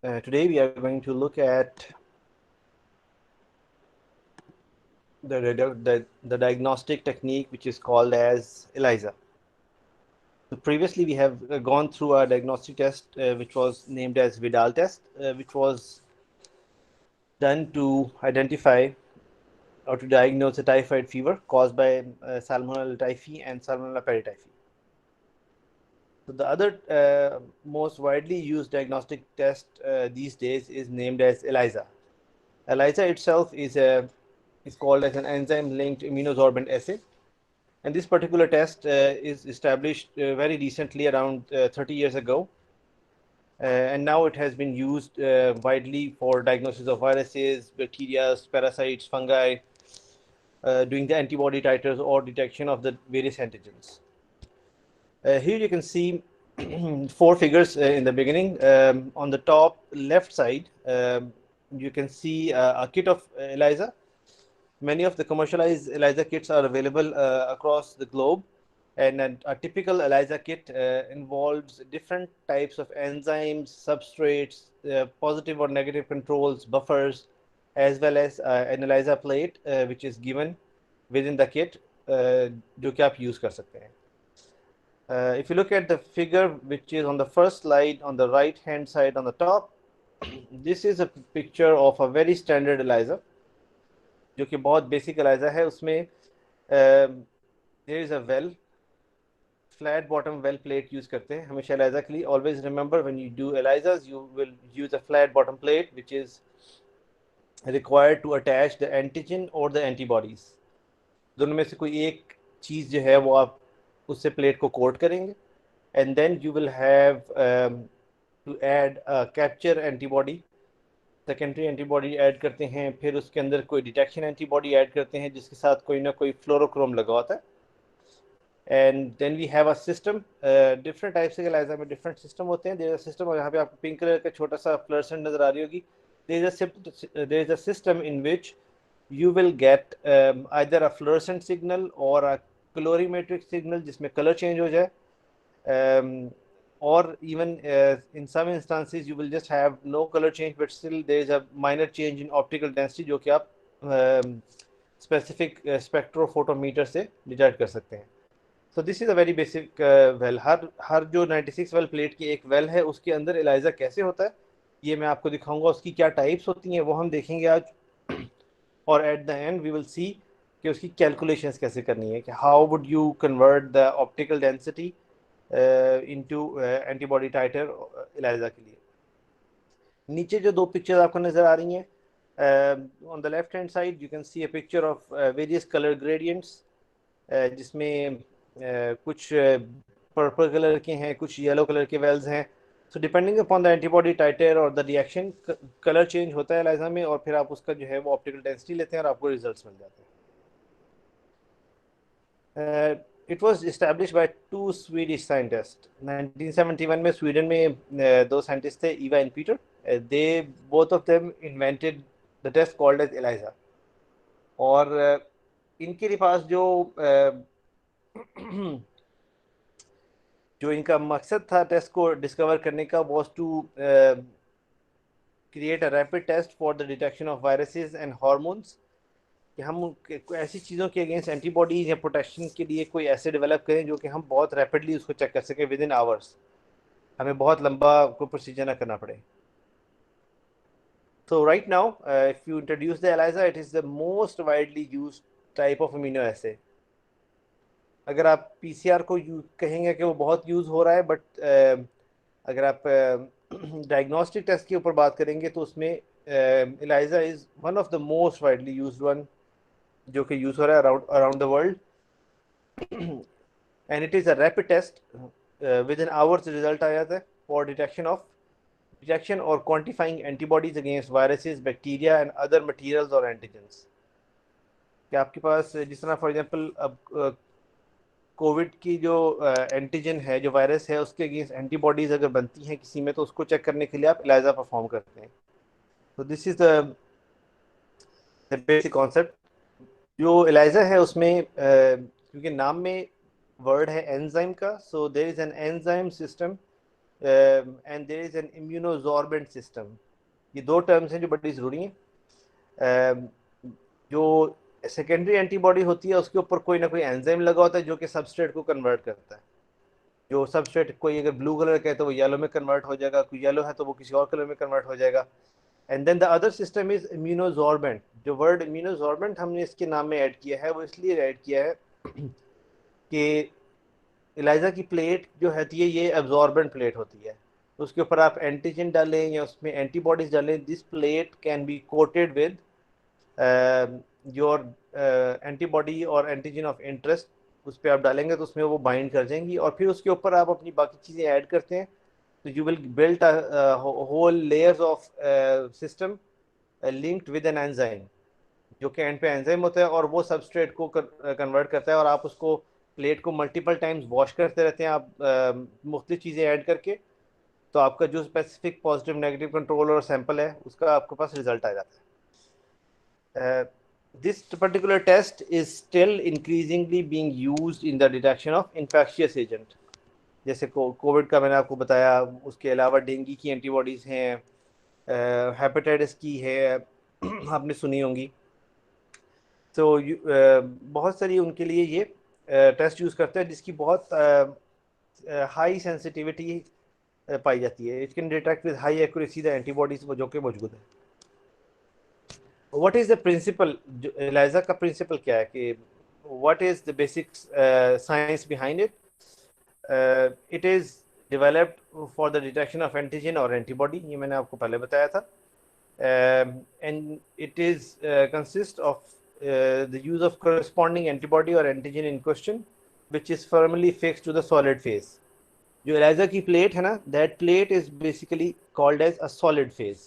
Today we are going to look at the diagnostic technique which is called as ELISA. So previously we have gone through a diagnostic test which was named as Vidal test, which was done to identify or to diagnose a typhoid fever caused by Salmonella typhi and Salmonella perityphi. So the other most widely used diagnostic test these days is named as ELISA. ELISA itself is called as an enzyme-linked immunosorbent assay, and this particular test is established very recently, around 30 years ago, and now it has been used widely for diagnosis of viruses, bacteria, parasites, fungi, doing the antibody titers or detection of the various antigens. Here you can see four figures in the beginning. On the top left side, you can see a kit of ELISA. Many of the commercialized ELISA kits are available across the globe, and a typical ELISA kit involves different types of enzymes, substrates, positive or negative controls, buffers, as well as an ELISA plate which is given within the kit, जो कि आप use कर सकते हैं. If you look at the figure which is on the first slide on the right hand side on the top, this is a picture of a very standard ELISA, जो कि बहुत basic ELISA है. उसमें there is a well, flat bottom well plate use करते हैं हमेशा ELISA के लिए. Always remember, when you do ELISAs you will use a flat bottom plate which is required to attach the antigen or the antibodies. दोनों में से कोई एक चीज़ जो है वो आप उससे प्लेट को कोट करेंगे, and then you will have to add a capture antibody, secondary antibody add करते हैं, फिर उसके अंदर कोई डिटेक्शन एंटीबॉडी ऐड करते हैं जिसके साथ कोई ना कोई फ्लोरोक्रोम लगा होता है. And then we have a system. Different types के ELISA में डिफरेंट सिस्टम होते हैं. देयर इज अ सिस्टम, और यहाँ पे आपको पिंक कलर का छोटा सा फ्लोरेसेंट नजर आ रही होगी. There is a system in which you will get either a fluorescent signal or a colorimetric signal जिसमें color change हो जाए, or even in some instances you will just have no color change but still there is a minor change in optical density जो कि आप specific spectrophotometer से detect कर सकते हैं. So this is a very basic well. हर जो 96 well plate की एक well है उसके अंदर ELISA कैसे होता है ये मैं आपको दिखाऊंगा. उसकी क्या टाइप्स होती हैं वो हम देखेंगे आज, और at the end we will see कि उसकी कैलकुलेशंस कैसे करनी है, कि how would you convert the optical density into antibody titre ELISA के लिए. नीचे जो दो पिक्चर्स आपको नज़र आ रही हैं, on the left hand side you can C a picture of various colour gradients, जिसमें कुछ पर्पल कलर के हैं, कुछ येलो कलर के वेल्स हैं. So depending upon the antibody titre और द रिएक्शन कलर चेंज होता है ELISA में, और फिर आप उसका जो है वो ऑप्टिकल डेंसिटी लेते हैं और आपको रिजल्ट्स मिल जाते हैं. It was established by two Swedish scientist. 1971 में स्वीडन में दो साइंटिस्ट थे, Eva and Peter. They both of them invented the test called as ELISA. और इनके पास जो इनका मकसद था टेस्ट को डिस्कवर करने का, was to create a rapid test for the detection of viruses and hormones, कि हम ऐसी चीज़ों के अगेंस्ट एंटीबॉडीज या प्रोटेक्शन के लिए कोई ऐसे डेवलप करें जो कि हम बहुत रैपिडली उसको चेक कर सकें विद इन आवर्स, हमें बहुत लंबा कोई प्रोसीजर ना करना पड़े. So right now, if you introduce the ELISA, it is the most widely used type of amino assay. अगर आप PCR को कहेंगे कि वो बहुत यूज़ हो रहा है, बट अगर आप डायग्नोस्टिक टेस्ट के ऊपर बात करेंगे तो उसमें ELISA is one of the most widely used one जो कि यूज़ हो रहा है around the world. And it is a rapid test, within hours result आ जाता है फॉर डिटेक्शन और quantifying antibodies against viruses, bacteria and other materials और एंटीजेंस. कि आपके पास जिस तरह फॉर एग्जांपल अब कोविड की जो एंटीजन है, जो वायरस है, उसके अगेंस्ट एंटीबॉडीज अगर बनती हैं किसी में, तो उसको चेक करने के लिए आप ELISA परफॉर्म करते हैं. तो this is the basic concept. जो ELISA है उसमें क्योंकि नाम में वर्ड है एंजाइम का, so there is an enzyme system and there is an immunosorbent system. ये दो टर्म्स हैं जो बड़ी ज़रूरी हैं। जो सेकेंडरी एंटीबॉडी होती है उसके ऊपर कोई ना कोई एंजाइम लगा होता है जो कि सबस्ट्रेट को कन्वर्ट करता है। जो सबस्ट्रेट कोई अगर ब्लू कलर का है तो वो येलो में कन्वर्ट हो जाएगा, कोई येलो है तो वो किसी और कलर में कन्वर्ट हो जाएगा। And then the other system is immunosorbent. जो वर्ड इम्यूनोसॉर्बेंट हमने इसके नाम में ऐड किया है वो इसलिए ऐड किया है कि एलाइजा की प्लेट जो होती है ये एब्जॉर्बेंट प्लेट होती है। तो उसके ऊपर आप एंटीजन डालें या उसमें एंटीबॉडीज डालें, this plate can be coated with your antibody और एंटीजन ऑफ इंटरेस्ट। उस पर आप डालेंगे तो उसमें वो बाइंड कर जाएंगी और फिर उसके ऊपर आप अपनी बाकी चीज़ें ऐड करते हैं तो you will build whole layers of system linked with an enzyme, जो कि एंड पे एंजाइम होता है और वो सबस्ट्रेट को कन्वर्ट करता है। और आप उसको प्लेट को मल्टीपल टाइम्स वॉश करते रहते हैं आप मुख्तलिफ चीज़ें ऐड करके, तो आपका जो स्पेसिफिक पॉजिटिव नेगेटिव कंट्रोल और सैंपल है उसका आपके पास रिजल्ट आ जाता है। This particular test is still increasingly being used in the detection of infectious agent। जैसे कोविड का मैंने आपको बताया, उसके अलावा डेंगू की एंटीबॉडीज़ हैं, हेपेटाइटिस की है आपने सुनी होंगी। तो बहुत सारी उनके लिए ये टेस्ट यूज़ करते हैं जिसकी बहुत हाई सेंसिटिविटी पाई जाती है। It can detect with high accuracy the antibodies जो कि मौजूद है। व्हाट इज़ द प्रिंसिपल, जो एलाइजा का प्रिंसिपल क्या है कि what is the basic science behind it. It is developed for the detection of antigen और एंटीबॉडी, ये मैंने आपको पहले बताया था। And it is consist of the use of corresponding antibody or antigen in question which is firmly fixed to the solid phase। जो ELISA की plate है ना, that plate is basically called as a solid phase।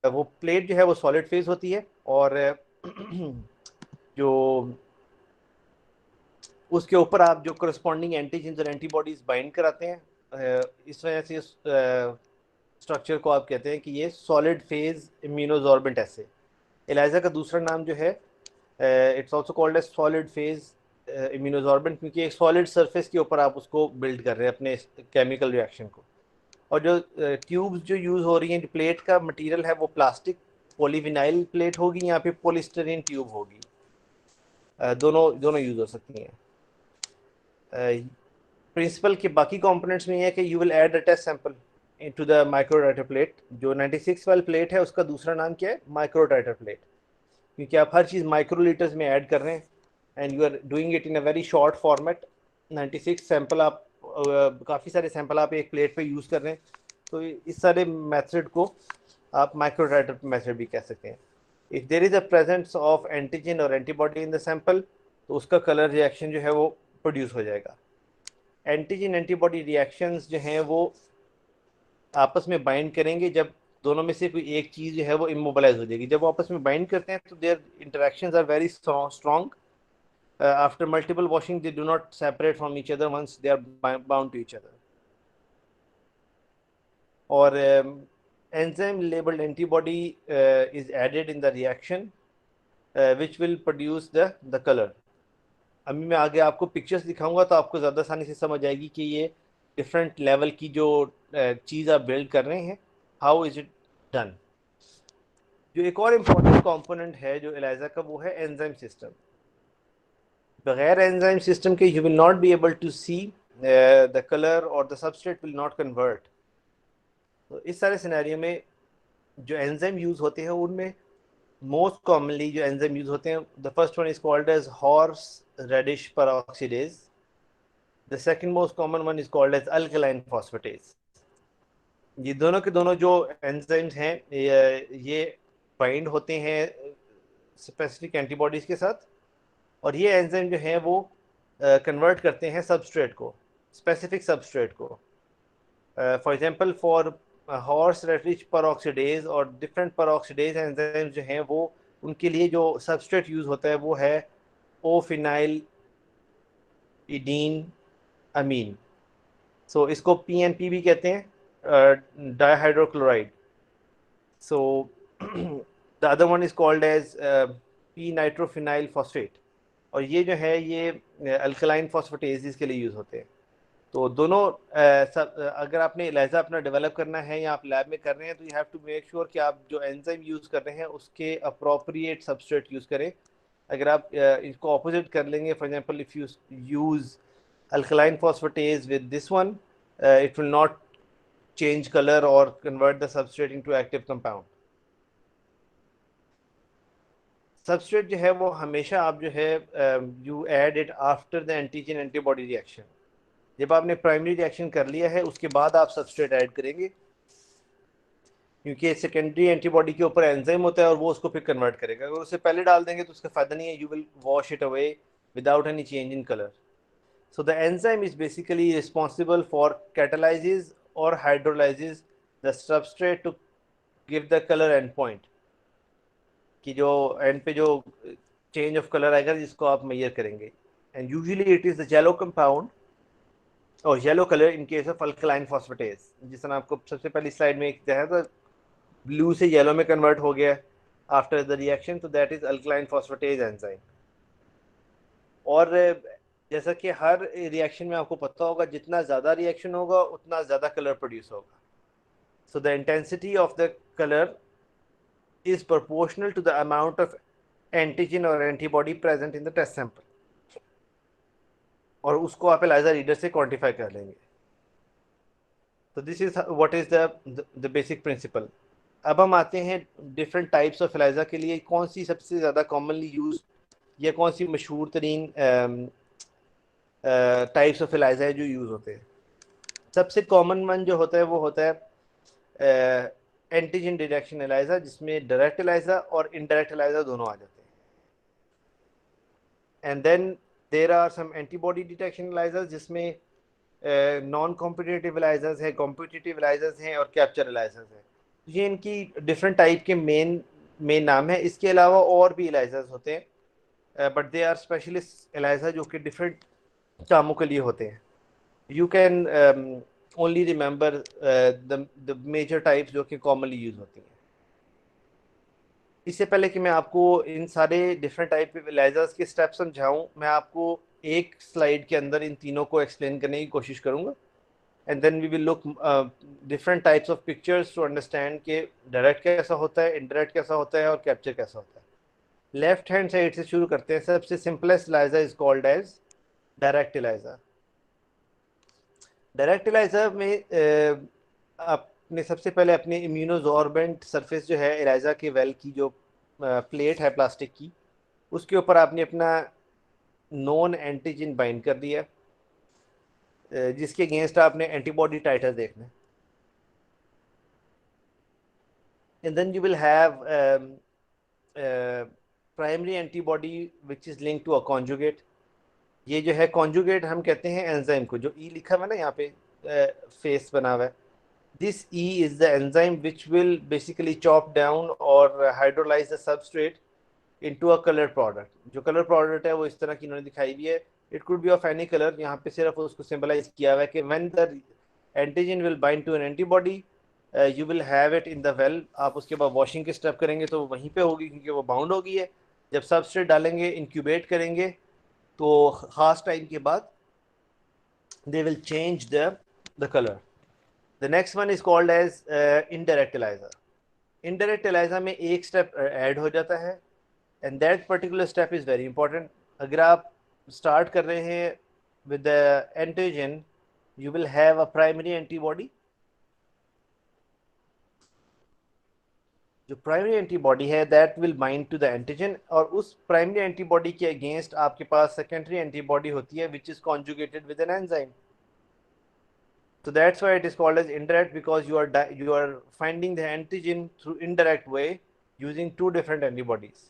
वो plate जो है वो solid phase होती है और जो उसके ऊपर आप जो करस्पॉन्डिंग एंटीजन और एंटीबॉडीज बाइंड कराते हैं, इस वजह से स्ट्रक्चर को आप कहते हैं कि ये solid phase immunosorbent assay. ELISA का दूसरा नाम जो है it's also called as solid phase immunosorbent, क्योंकि एक सॉलिड सरफेस के ऊपर आप उसको बिल्ड कर रहे हैं अपने केमिकल रिएक्शन को। और जो ट्यूब्स जो यूज़ हो रही हैं, जो प्लेट का मटेरियल है वो प्लास्टिक पॉलीविनाइल प्लेट होगी या फिर पॉलीस्टीरीन ट्यूब होगी, दोनों दोनों यूज़ हो सकती हैं। प्रिंसिपल के बाकी कंपोनेंट्स में ये है कि you will add a test sample into the microtitre plate. जो 96 वाली प्लेट है उसका दूसरा नाम क्या है, माइक्रोडाटा प्लेट, क्योंकि आप हर चीज़ माइक्रोलीटर्स में ऐड कर रहे हैं and you are doing it in a very short format. 96 sample आप काफ़ी सारे सैंपल आप एक प्लेट पे यूज़ कर रहे हैं, तो इस सारे मेथड को आप माइक्रोडाटा मेथड भी कह सकते हैं। If there is a presence of antigen और एंटीबॉडी इन द सैंपल तो उसका कलर रिएक्शन जो है वो प्रोड्यूस हो जाएगा। एंटीजन एंटीबॉडी रिएक्शंस जो हैं वो आपस में बाइंड करेंगे जब दोनों में से कोई एक चीज़ जो है वो इमोबलाइज हो जाएगी। जब वो आपस में बाइंड करते हैं तो their interactions are very strong. After multiple washing they do not separate from each other once they are bound to each other. और enzyme labeled antibody is added in the reaction which will produce the color। अभी मैं आगे आपको pictures दिखाऊंगा तो आपको ज़्यादा आसानी से समझ आएगी कि ये डिफरेंट लेवल की जो चीज़ आप बिल्ड कर रहे हैं, हाउ इज़ इट डन। जो एक और इम्पोर्टेंट कंपोनेंट है जो एलाइजा का वो है एंजाइम सिस्टम। बगैर एंजाइम सिस्टम के you will not be able to see the colour और the substrate will not convert. तो इस सारे सिनेरियो में जो एंजाइम यूज़ होते हैं उनमें मोस्ट कॉमनली जो एंजाइम यूज़ होते हैं, the first one is called as horse radish peroxidase। The second most common one is called as alkaline phosphatase. ये दोनों के दोनों जो एंजाइम्स हैं ये बाइंड होते हैं स्पेसिफिक एंटीबॉडीज़ के साथ, और ये एंजाइम जो हैं वो कन्वर्ट करते हैं सबस्ट्रेट को, स्पेसिफिक सबस्ट्रेट को। For example for horse radish peroxidase और डिफरेंट peroxidase एंजाइम्स जो हैं वो उनके लिए जो सबस्ट्रेट यूज़ होता है वो है ओ फिनाइल इडीन अमीन। सो इसको PNP भी कहते हैं, dihydrochloride. So the other one is called as P nitrophenyl phosphate. और ये जो है ये अल्कलाइन फॉस्फेटेज के लिए यूज़ होते हैं। तो दोनों अगर आपने एलिजा अपना डेवलप करना है या आप लैब में कर रहे हैं, तो you have to make sure कि आप जो एंजाइम यूज़ कर रहे हैं उसके अप्रोप्रिएट सबस्ट्रेट यूज़ करें। अगर आप इसको ऑपोजिट कर लेंगे, for example if you use alkaline phosphatase with this one, it will not change color or convert the substrate into active compound. Substrate जो है वो हमेशा आप जो है you add it after the antigen antibody reaction. जब आपने primary reaction कर लिया है उसके बाद आप सबस्ट्रेट ऐड करेंगे, क्योंकि सेकेंडरी एंटीबॉडी के ऊपर एंजाइम होता है और वो उसको फिर कन्वर्ट करेगा। अगर उसे पहले डाल देंगे तो उसका फायदा नहीं है, you will wash it away without any change in colour. So the enzyme is basically responsible for catalyzes or hydrolyzes the substrate to give the color endpoint, कि जो एंड पे जो चेंज ऑफ कलर आएगा जिसको आप measure करेंगे। And usually it is the yellow compound और yellow colour in case of alkaline phosphatase. जिस तरह आपको सबसे पहली स्लाइड में एक है तो ब्लू से येलो में कन्वर्ट हो गया आफ्टर द रिएक्शन, तो that is alkaline phosphatase enzyme. और जैसा कि हर रिएक्शन में आपको पता होगा, जितना ज़्यादा रिएक्शन होगा उतना ज़्यादा कलर प्रोड्यूस होगा। So the intensity of the colour is proportional to the amount of antigen or antibody present in the test sample, और उसको आप एलिजा रीडर से क्वांटिफाई कर लेंगे। तो this is what is the basic principle. अब हम आते हैं डिफरेंट टाइप्स ऑफ एलिजा के लिए कौन सी सबसे ज़्यादा कॉमनली यूज या कौन सी मशहूर तरीन टाइप्स ऑफ एलिजा है जो यूज़ होते हैं। सबसे कॉमन वन जो होता है वो होता है एंटीजन डिटेक्शन एलिजा, जिसमें डायरेक्ट एलिजा और इनडायरेक्ट एलिजा दोनों आ जाते हैं। And then there are some antibody detection ELISA, जिसमें नॉन कॉम्पिटिटिव एलिजाज हैं, कॉम्पिटिटिव एलिजाज हैं और कैप्चर एलिजाज हैं। ये इनकी डिफरेंट टाइप के मेन नाम है। इसके अलावा और भी एलिजाज होते हैं, but they are specialist ELISA जो कि डिफरेंट कामों के लिए होते हैं। You can only remember the major types जो कि कॉमनली यूज होती हैं। इससे पहले कि मैं आपको इन सारे डिफरेंट टाइप के एलिजास के स्टेप समझाऊं, मैं आपको एक स्लाइड के अंदर इन तीनों को एक्सप्लेन करने की कोशिश करूंगा। And then we will look different types of pictures to understand कि डायरेक्ट कैसा होता है, इनडायरेक्ट कैसा होता है और कैप्चर कैसा होता है। लेफ्ट हैंड साइड से शुरू करते हैं। सबसे simplest ELISA is called as direct ELISA. Direct ELISA में आपने सबसे पहले अपने इम्यूनोजॉर्बेंट सरफेस जो है एलिजा के वेल की जो प्लेट है प्लास्टिक की, उसके ऊपर आपने अपना नॉन एंटीजन बाइंड कर दिया, जिसके अगेंस्ट आपने एंटीबॉडी टाइटर देखना है। And then you will have primary antibody which is link to a conjugate. ये जो है कॉन्जुगेट हम कहते हैं एंजाइम को, जो ई लिखा हुआ है ना यहाँ पे फेस बना हुआ है, this E is the enzyme which will basically chop down or hydrolyze the substrate into a colored product। जो कलर प्रोडक्ट है वो इस तरह की इन्होंने दिखाई भी है। It could be of any colour, यहाँ पे सिर्फ उसको सिंबलाइज किया हुआ है कि when the antigen will bind to an antibody you will have it in the well. आप उसके बाद वॉशिंग के स्टेप करेंगे तो वहीं पे होगी क्योंकि वो बाउंड होगी है। जब सबस्ट्रेट डालेंगे, इंक्यूबेट करेंगे, तो खास टाइम के बाद they will change the colour. The next one is called as indirect ELISA। Indirect ELISA में एक step add हो जाता है and that particular step is very important। अगर आप start कर रहे हैं with the antigen, you will have a primary antibody। जो primary antibody है that will bind to the antigen, और उस primary antibody के against आपके पास secondary antibody होती है which is conjugated with an enzyme। So that's why it is called as indirect, because you are finding the antigen through indirect way using two different antibodies।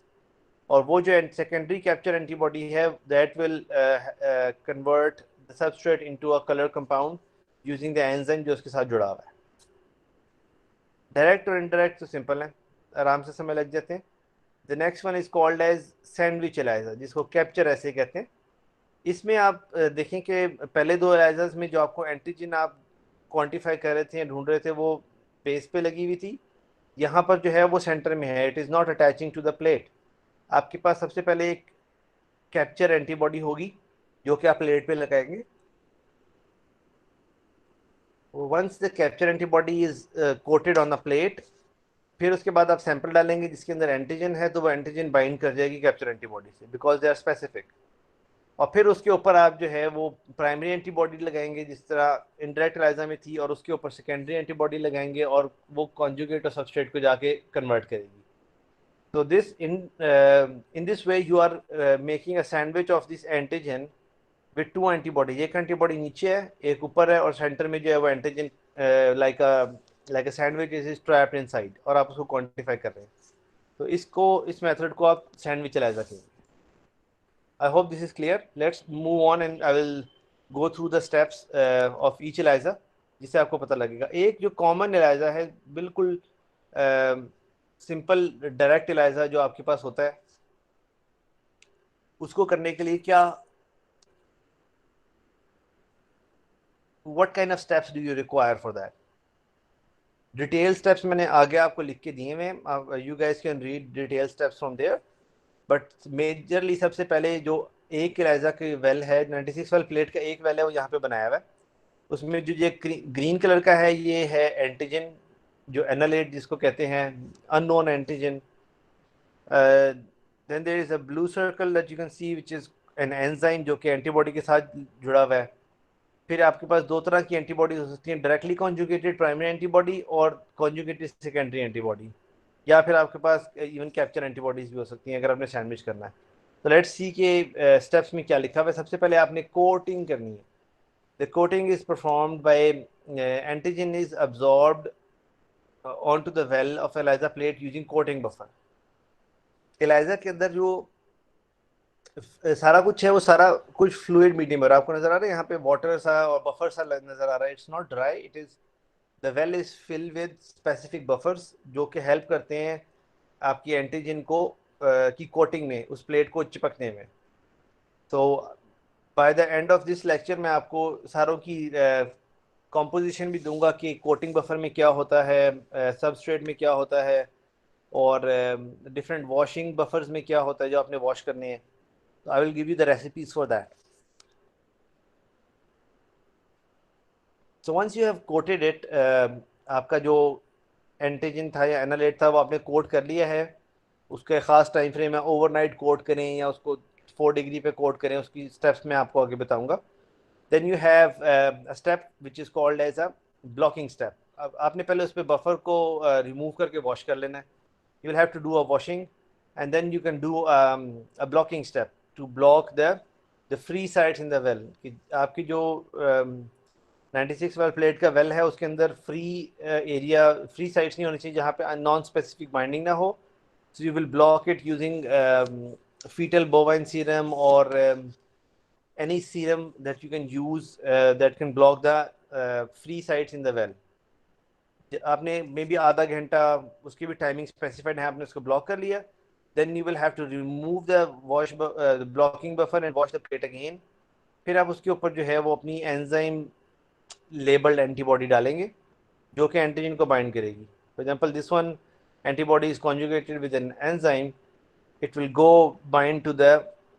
और वो जो secondary capture antibody है that will convert the substrate into a color compound using the enzyme जो उसके साथ जुड़ा हुआ है। Direct और indirect तो simple है, आराम से समझ लग जाते हैं। The next one is called as sandwich ELISA, जिसको capture ऐसे कहते हैं। इसमें आप देखें कि पहले दो एलाइजर्स में जो आपको एंटीजन आप क्वांटिफाई कर रहे थे, ढूंढ रहे थे, वो बेस पे लगी हुई थी। यहाँ पर जो है वो सेंटर में है, it is not attaching to the plate. आपके पास सबसे पहले एक कैप्चर एंटीबॉडी होगी जो कि आप प्लेट पे लगाएंगे, once the capture antibody is coated on the plate, फिर उसके बाद आप सैंपल डालेंगे जिसके अंदर एंटीजन है, तो वो एंटीजन बाइंड कर जाएगी कैप्चर एंटीबॉडी से, बिकॉज दे आर स्पेसिफिक। और फिर उसके ऊपर आप जो है वो प्राइमरी एंटीबॉडी लगाएंगे जिस तरह इनडायरेक्ट एलाइजा में थी, और उसके ऊपर सेकेंडरी एंटीबॉडी लगाएंगे और वो कॉन्जुगेट और सबस्ट्रेट को जाके कन्वर्ट करेगी। तो this in this way you are making a sandwich of this antigen with two antibody. एक एंटीबॉडी नीचे है, एक ऊपर है, और सेंटर में जो है वो antigen like a sandwich is trapped inside, और आप उसको क्वांटिफाई कर रहे हैं। तो इस मेथड को आप सैंडविच एलाइजा कहेंगे। I hope this is clear. Let's move on and I will go through the steps of each ELISA, जिससे आपको पता लगेगा। एक जो कॉमन ELISA है, बिल्कुल सिंपल डायरेक्ट ELISA जो आपके पास होता है, उसको करने के लिए क्या, what kind of steps do you require for that? Detail steps मैंने आगे आपको लिख के दिए हुए, you guys can read detail steps from there. But majorly सबसे पहले जो एक ELISA की वेल है, 96 वाल प्लेट का एक वेल है, वो यहाँ पे बनाया हुआ है। उसमें जो ये ग्रीन कलर का है, ये है एंटीजन, जो एनालेट जिसको कहते हैं, unknown antigen. Then there is a blue circle that you can see which is an enzyme, जो कि एंटीबॉडी के साथ जुड़ा हुआ है। फिर आपके पास दो तरह की एंटीबॉडीज हो सकती हैं, डायरेक्टली कॉन्जुगेटेड प्राइमरी एंटीबॉडी और कॉन्जुगेटेड सेकेंडरी एंटीबॉडी, या फिर आपके पास इवन कैप्चर एंटीबॉडीज भी हो सकती हैं अगर आपने सैंडविच करना है। तो लेट्स सी के स्टेप्स में क्या लिखा हुआ है। सबसे पहले आपने कोटिंग करनी है। The coating is performed by antigen is absorbed onto the well of ELISA plate using coating buffer. ELISA के अंदर जो सारा कुछ है वो सारा कुछ फ्लूइड मीडियम है, आपको नजर आ रहा है यहाँ पे वाटर सा और बफर सा नजर आ रहा है। It's not dry, it is the well is filled with specific buffers जो कि हेल्प करते हैं आपकी एंटीजन को की कोटिंग में, उस प्लेट को चिपकने में। तो bye the end of this lecture मैं आपको सारों की कॉम्पोजिशन भी दूंगा कि कोटिंग बफर में क्या होता है, सबस्ट्रेट में क्या होता है, और डिफरेंट वॉशिंग बफर्स में क्या होता है जो आपने वॉश करने हैं। तो I will give you the recipes for that. So once you have coated it, आपका जो एंटीजन था या एनालेट था वो आपने कोट कर लिया है, उसके ख़ास टाइम फ्रेम है, ओवरनाइट कोट करें या उसको 4 डिग्री पे कोट करें, उसकी स्टेप्स मैं आपको आगे बताऊंगा। Then you have a step which is called as a blocking step. अब आपने पहले उस पर बफर को रिमूव करके वॉश कर लेना है। You will have to do a washing and then you can do a blocking step to block the free sides in the well. कि आपकी जो 96 वाल प्लेट का वेल है उसके अंदर फ्री एरिया, फ्री साइड्स नहीं होनी चाहिए जहाँ पे नॉन स्पेसिफिक बाइंडिंग ना हो। So you will block it using fetal bovine serum or any serum that you can use that can block the free sites in the well. आपने may be आधा घंटा, उसकी भी टाइमिंग स्पेसिफाइड है, आपने उसको ब्लॉक कर लिया। Then you will have to remove the wash blocking buffer and wash the plate again. फिर आप उसके ऊपर जो है वो अपनी एंजाइम लेबल्ड एंटीबॉडी डालेंगे जो कि एंटीजन को बाइंड करेगी। For example this one antibody is conjugated with an enzyme, it will go bind to the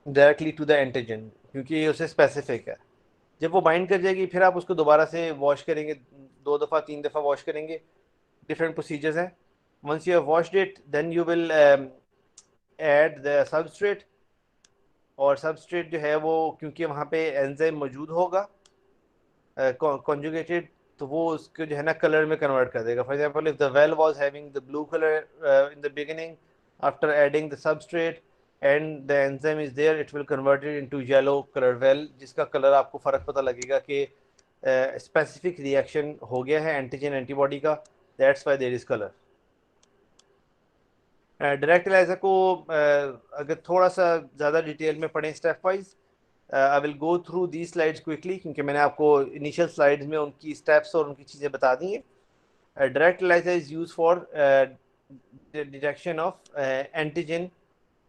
directly to the antigen क्योंकि ये उसे स्पेसिफिक है। जब वो बाइंड कर जाएगी फिर आप उसको दोबारा से वॉश करेंगे, 2 दफ़ा 3 दफ़ा वॉश करेंगे। डिफरेंट प्रोसीजर्स हैं। Once you have washed it then you will add the substrate, और सबस्ट्रेट जो है वो क्योंकि वहाँ पे एंजाइम मौजूद होगा कॉन्जुगेटेड, तो वो उसको जो है ना कलर में कन्वर्ट कर देगा। For example if the well was having the blue colour in the beginning, after adding the substrate and the enzyme is there, it will convert it into yellow colour well, जिसका colour आपको फ़र्क पता लगेगा कि specific reaction हो गया है antigen antibody का, that's why there is colour. Direct ELISA को अगर थोड़ा सा ज़्यादा डिटेल में पढ़ें step wise, I will go through the slides quickly क्योंकि मैंने आपको इनिशियल स्लाइड्स में उनकी स्टेप्स और उनकी चीज़ें बता दी हैं। Direct ELISA is use for detection of antigen,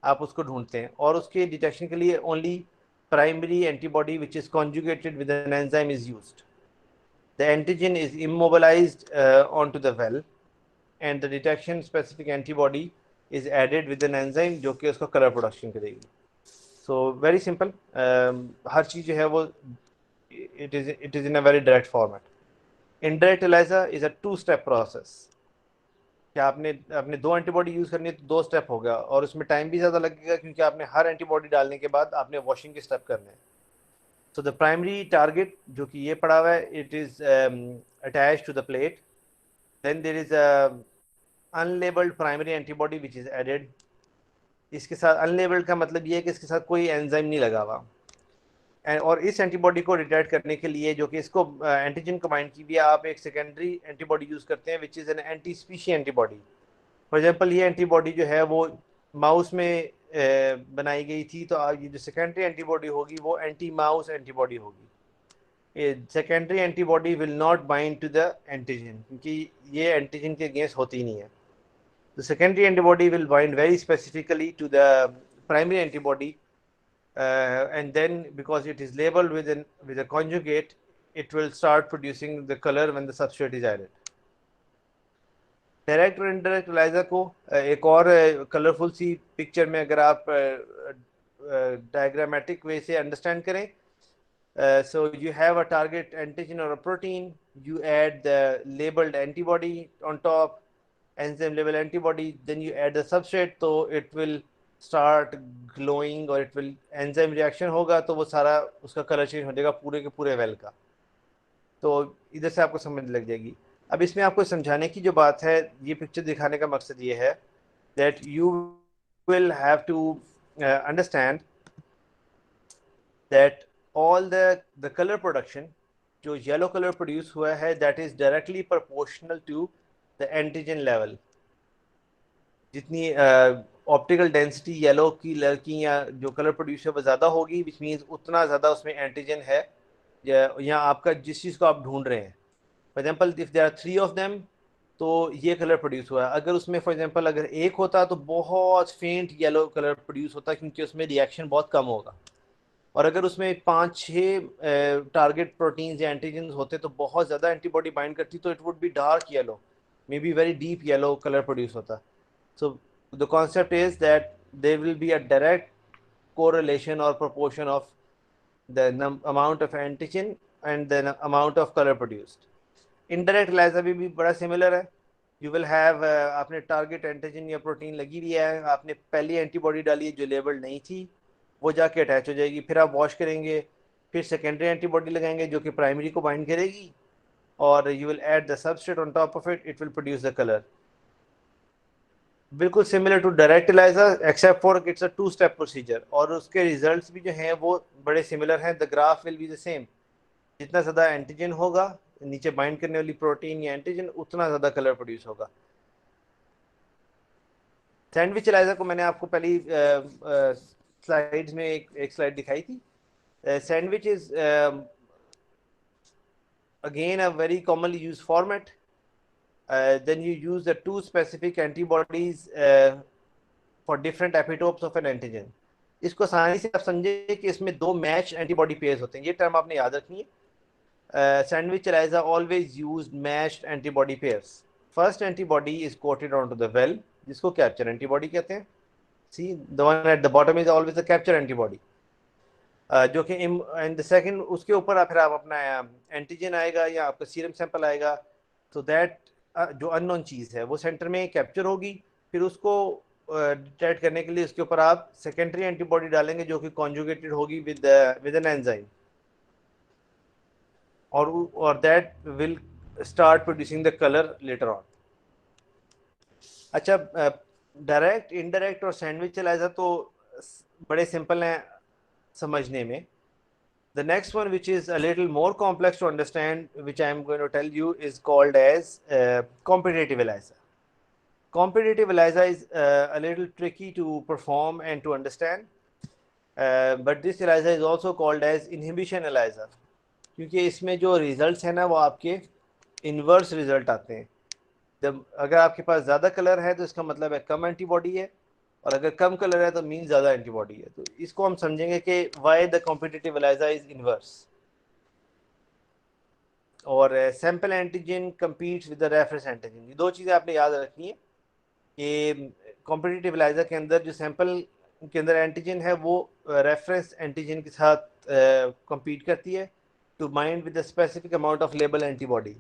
आप उसको ढूंढते हैं और उसके डिटेक्शन के लिए only primary antibody which is conjugated with an enzyme is used. The antigen is immobilized onto the well and the detection specific antibody is added with an enzyme जो कि उसका कलर प्रोडक्शन करेगी। So very simple, हर चीज़ जो है वो it is in a very direct format. Indirect ELISA is a two step process. क्या आपने आपने दो एंटीबॉडी यूज करनी है तो दो स्टेप हो गया, और उसमें टाइम भी ज़्यादा लगेगा क्योंकि आपने हर एंटीबॉडी डालने के बाद आपने वॉशिंग के स्टेप करने हैं। सो द प्राइमरी टारगेट जो कि ये पड़ा हुआ है, it is attach to the plate, then there is unlabelled primary antibody which is added. इसके साथ अनलेबल्ड का मतलब ये है कि इसके साथ कोई एंजाइम नहीं लगा हुआ, और इस एंटीबॉडी को डिटेक्ट करने के लिए जो कि इसको एंटीजन को बाइंड की भी आप एक सेकेंडरी एंटीबॉडी यूज़ करते हैं which is an anti species antibody. For example ये एंटीबॉडी जो है वो माउस में बनाई गई थी, तो ये जो सेकेंडरी एंटीबॉडी होगी वो एंटी माउस एंटीबॉडी होगी। Secondary antibody will not bind to the antigen, क्योंकि ये एंटीजन के अगेंस्ट होती नहीं है। The secondary antibody will bind very specifically to the primary antibody, and then because it is labeled with a conjugate, it will start producing the color when the substrate is added. Direct और indirect ELISA को एक और colourful सी picture में अगर आप diagrammatic वे से understand करें, so you have a target antigen or a protein, you add the labeled antibody on top, enzyme level antibody, then you add the substrate, so it will start glowing और it will enzyme reaction होगा तो वो सारा उसका colour change हो जाएगा पूरे के पूरे वेल का। तो इधर से आपको समझ लग जाएगी। अब इसमें आपको समझाने की जो बात है, ये पिक्चर दिखाने का मकसद ये है that you will have to understand that all the color production जो येलो कलर प्रोड्यूस हुआ है that is directly proportional to the antigen level। जितनी ऑप्टिकल डेंसिटी येलो की लड़की या जो कलर प्रोड्यूस है वो ज़्यादा होगी, विच मीन्स उतना ज़्यादा उसमें एंटीजन है या आपका जिस चीज़ को आप ढूंढ रहे हैं। For example if there are 3 of them, तो ये कलर प्रोड्यूस हुआ है। अगर उसमें फॉर एग्जांपल अगर एक होता तो बहुत फेंट येलो कलर प्रोड्यूस होता, क्योंकि उसमें रिएक्शन बहुत कम होगा। और अगर उसमें 5-6 टारगेट प्रोटीन्स या एंटीजन होते तो बहुत ज़्यादा एंटीबॉडी बाइंड करती, तो it would be dark yellow, may be very deep yellow colour produce होता। So the concept is that there will be a direct correlation or proportion of the amount of antigen and the amount of color produced. Indirect ELISA भी बड़ा similar है। You will have आपने target antigen या protein लगी हुई है, आपने पहली एंटीबॉडी डाली है जो लेबल नहीं थी, वो जाके अटैच हो जाएगी, फिर आप वॉश करेंगे, फिर सेकेंडरी एंटीबॉडी लगाएंगे जो कि प्राइमरी को बाइंड करेगी, और you will add the substrate on top of it, it will produce the colour. बिल्कुल similar to direct ELISA except for it's a two step procedure, और उसके रिजल्ट्स भी जो हैं वो बड़े सिमिलर हैं। The graph will be the same. जितना ज़्यादा एंटीजन होगा नीचे बाइंड करने वाली प्रोटीन या एंटीजन, उतना ज़्यादा कलर प्रोड्यूस होगा। सैंडविच ELISA को मैंने आपको पहली स्लाइड्स में एक स्लाइड दिखाई थी। Sandwich is again a very commonly use format. Then you use the two specific antibodies for different epitopes of an antigen। इसको आसानी से आप समझे कि इसमें दो मैच एंटीबॉडी पेयर्स होते हैं, ये टर्म आपने याद रखनी है। Sandwich ELISA always used matched antibody pairs। First antibody is coated onto the well, जिसको कैप्चर एंटीबॉडी कहते हैं। See, the one at the bottom is always the capture antibody, जो कि इन द सेकंड उसके ऊपर फिर आप अपना एंटीजन आएगा या आपका सीरम सैंपल आएगा, तो दैट जो अननोन चीज़ है वो सेंटर में कैप्चर होगी, फिर उसको डिटेक्ट करने के लिए उसके ऊपर आप सेकेंडरी एंटीबॉडी डालेंगे जो कि कॉन्जुगेटेड होगी विद एन एंजाइम, और that will start producing the colour later on. अच्छा, डायरेक्ट, इनडायरेक्ट और सैंडविच ELISA तो बड़े सिंपल हैं समझने में। The next one, which is a little more complex to understand, which I am going to tell you, is called as competitive ELISA. Competitive ELISA is a little tricky to perform and to understand, but this ELISA is also called as inhibition ELISA, क्योंकि इसमें जो results हैं ना वो आपके inverse result आते हैं। जब अगर आपके पास ज़्यादा कलर है तो इसका मतलब है कम एंटीबॉडी है, और अगर कम कलर है तो मीन ज़्यादा एंटीबॉडी है। तो इसको हम समझेंगे कि why the competitive ELISA is inverse. और sample antigen competes with the reference antigen. ये दो चीज़ें आपने याद रखनी है कि कॉम्पिटिटिव ELISA के अंदर जो सैम्पल के अंदर एंटीजन है वो रेफरेंस एंटीजन के साथ कम्पीट करती है to bind with the specific amount of label antibody.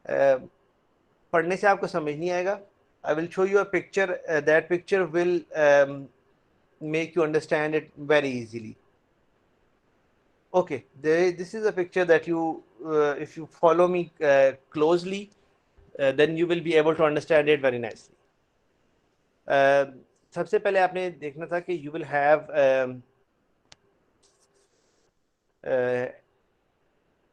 पढ़ने से आपको समझ नहीं आएगा. I will show you a picture, that picture will make you understand it very easily. Okay, this is a picture that you, if you follow me closely, then you will be able to understand it very nicely. सबसे पहले आपने देखना था कि you will have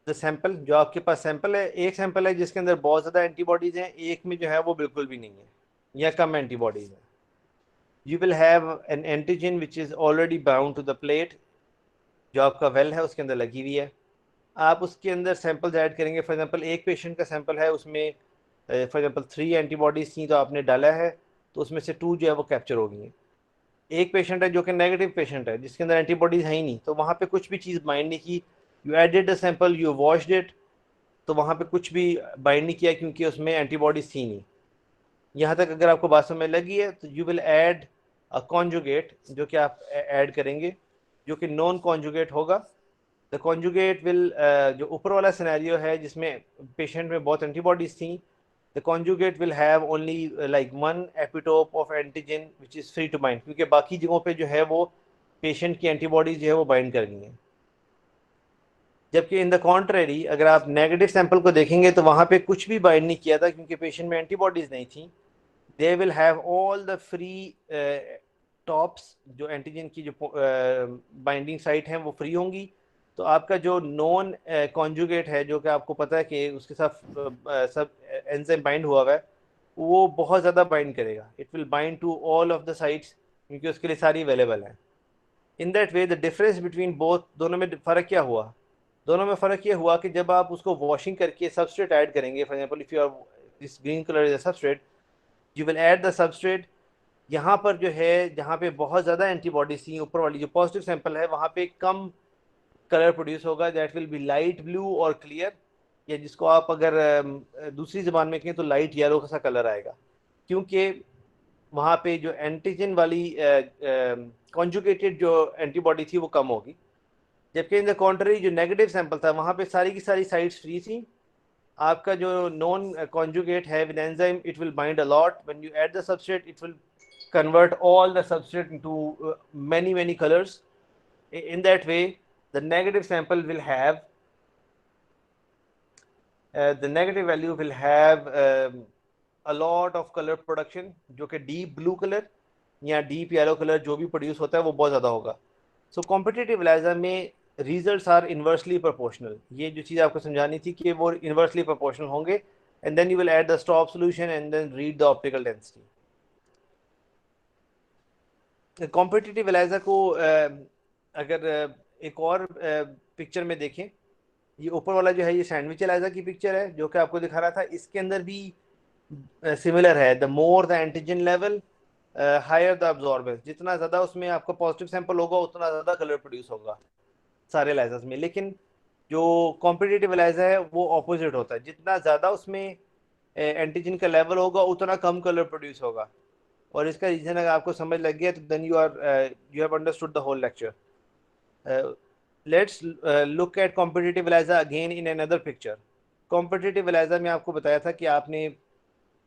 the sample. जो आपके पास sample है, एक सैंपल है जिसके अंदर बहुत ज़्यादा एंटीबॉडीज हैं, एक में जो है वो बिल्कुल भी नहीं है या कम एंटीबॉडीज हैं. You will have an antigen which is already bound to the plate. जो आपका वेल है उसके अंदर लगी हुई है. आप उसके अंदर सैंपल्स ऐड करेंगे. फॉर एग्जांपल एक पेशेंट का सैंपल है, उसमें फॉर एग्जांपल 3 एंटीबॉडीज थी तो आपने डाला है, तो उसमें से 2 जो है वो कैप्चर हो गई हैं. एक पेशेंट है जो कि नेगेटिव पेशेंट है, जिसके अंदर एंटीबॉडीज है ही नहीं, तो वहाँ पे कुछ भी चीज़ बाइंड नहीं की. You added the sample, you washed it, तो वहाँ पे कुछ भी बाइंड नहीं किया क्योंकि उसमें एंटीबॉडीज थी नहीं. यहाँ तक अगर आपको बात समझ लगी है तो you will add a conjugate, जो कि आप ऐड करेंगे, जो कि नॉन कॉन्जुगेट होगा. द कॉन्जुगेट विल, जो ऊपर वाला सिनेरियो है जिसमें पेशेंट में बहुत एंटीबॉडीज थी, the conjugate will have only like 1 epitope of antigen which is free to bind, क्योंकि बाकी जगहों पे जो है वो पेशेंट की एंटीबॉडीज जो है वो बाइंड कर गई हैं. जबकि इन द कॉन्ट्रेरी अगर आप नेगेटिव सैंपल को देखेंगे तो वहाँ पे कुछ भी बाइंड नहीं किया था क्योंकि पेशेंट में एंटीबॉडीज नहीं थी. They will have all the free tops, जो एंटीजन की जो बाइंडिंग साइट हैं वो फ्री होंगी. तो आपका जो नॉन कॉन्जुगेट है, जो कि आपको पता है कि उसके साथ सब एंजाइम बाइंड हुआ हुआ है, वो बहुत ज़्यादा बाइंड करेगा. It will bind to all of the sites क्योंकि उसके लिए सारी अवेलेबल हैं. In that way the difference between both, दोनों में फ़र्क क्या हुआ? दोनों में फ़र्क ये हुआ कि जब आप उसको वॉशिंग करके सबस्ट्रेट ऐड करेंगे, for example if you are this green colour is a substrate, you will add the substrate. यहाँ पर जो है, जहाँ पे बहुत ज़्यादा एंटीबॉडीज थी, ऊपर वाली जो पॉजिटिव सैंपल है, वहाँ पे कम कलर प्रोड्यूस होगा. That will be light blue और क्लियर, या जिसको आप अगर दूसरी ज़बान में कहें तो लाइट येलो सा कलर आएगा, क्योंकि वहाँ पे जो एंटीजन वाली कॉन्जुगेटेड जो एंटीबॉडी थी वो कम होगी. जबकि इन द कॉन्ट्री जो नेगेटिव सैंपल था, वहाँ पे सारी की सारी साइट्स फ्री थी. आपका जो नॉन कॉन्जुगेट है with enzyme, it will bind a lot. When you add the substrate, it will convert all the substrate into many colors. In that way the negative sample will have the negative value will have a lot of color production, जो कि deep blue color या deep yellow color जो भी produce होता है वो बहुत ज़्यादा होगा. सो कॉम्पिटिटिव एनालिसिस में रिजल्ट्स आर इन्वर्सली प्रोपोर्शनल. ये जो चीज़ आपको समझानी थी कि वो इन्वर्सली प्रोपोर्शनल होंगे. And then you will add the stop solution and then read the optical density. Competitive analysis को अगर एक और पिक्चर में देखें, ये ऊपर वाला जो है ये सैंडविच एनालिसिस की पिक्चर है जो कि आपको दिखा रहा था. इसके अंदर भी सिमिलर है. The more the antigen level, higher the absorbance. जितना ज़्यादा उसमें आपका पॉजिटिव सैंपल होगा उतना ज़्यादा कलर प्रोड्यूस होगा सारे एनालिसिस में. लेकिन जो कॉम्पिटिटिव एनालिसिस है वो ऑपोजिट होता है. जितना ज़्यादा उसमें एंटीजन का लेवल होगा उतना कम कलर प्रोड्यूस होगा. और इसका रीजन अगर आपको समझ लग गया तो then you have understood the whole lecture. Let's look at competitive analysis again in another picture. Competitive analysis में आपको बताया था कि आपने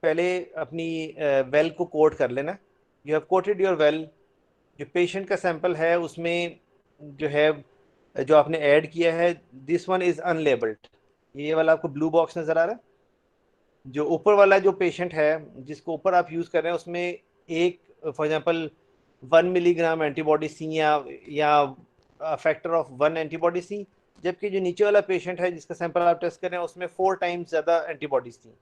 पहले अपनी वेल को कोट कर लेना. You have coated your well. जो पेशेंट का सैंपल है उसमें जो है, जो आपने ऐड किया है, दिस वन इज़ अनलेबल्ड. ये वाला आपको ब्लू बॉक्स नज़र आ रहा है. जो ऊपर वाला जो पेशेंट है जिसको ऊपर आप यूज़ कर रहे हैं, उसमें एक फॉर एग्जांपल 1 मिलीग्राम एंटीबॉडी सी या फैक्टर ऑफ 1 एंटीबॉडी सी. जबकि जो नीचे वाला पेशेंट है जिसका सैंपल आप टेस्ट कर रहे हैं उसमें 4 टाइम्स ज़्यादा एंटीबॉडीज थी.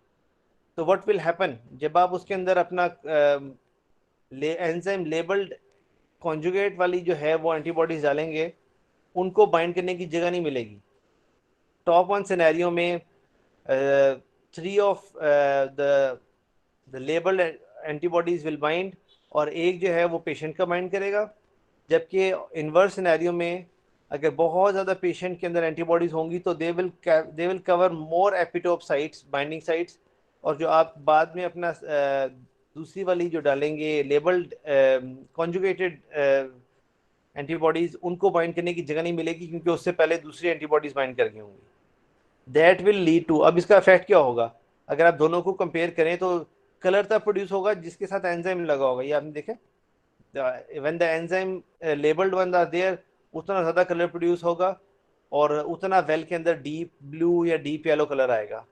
तो व्हाट विल हैपन, जब आप उसके अंदर अपना एंजाइम लेबल्ड कॉन्जुगेट वाली जो है वो एंटीबॉडीज डालेंगे, उनको बाइंड करने की जगह नहीं मिलेगी. टॉप वन सिनेरियो में 3 of the labelled antibodies will bind, और एक जो है वो पेशेंट का बाइंड करेगा. जबकि इन्वर्स सिनेरियो में अगर बहुत ज़्यादा पेशेंट के अंदर एंटीबॉडीज़ होंगी तो they will cover more epitope sites, binding sites. और जो आप बाद में अपना दूसरी वाली जो डालेंगे लेबल्ड कॉन्जुगेटेड एंटीबॉडीज़, उनको बाइंड करने की जगह नहीं मिलेगी क्योंकि उससे पहले दूसरी एंटीबॉडीज़ बाइंड कर गई होंगी. दैट विल लीड टू, अब इसका इफेक्ट क्या होगा? अगर आप दोनों को कंपेयर करें तो कलर तब प्रोड्यूस होगा जिसके साथ एंजाइम लगा होगा, ये आपने देखे, when the enzyme labelled one are there, उतना ज़्यादा कलर प्रोड्यूस होगा और उतना वेल के अंदर डीप ब्लू या डीप येलो कलर आएगा।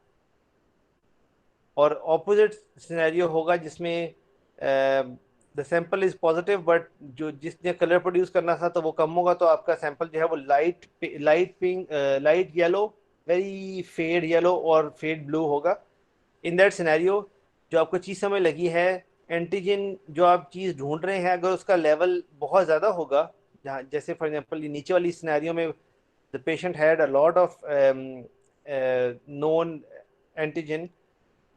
और ऑपोजिट सिनेरियो होगा जिसमें the sample is positive but जो जिसने कलर प्रोड्यूस करना था तो वो कम होगा, तो आपका सैंपल जो है वो light pink, light yellow, very fade yellow और फेड ब्लू होगा। इन दैट सिनेरियो जो आपको चीज़ समझ लगी है, एंटीजन जो आप चीज़ ढूंढ रहे हैं अगर उसका लेवल बहुत ज़्यादा होगा, जहाँ जैसे फॉर एग्जांपल नीचे वाली सिनेरियो में the patient had a lot of known antigen,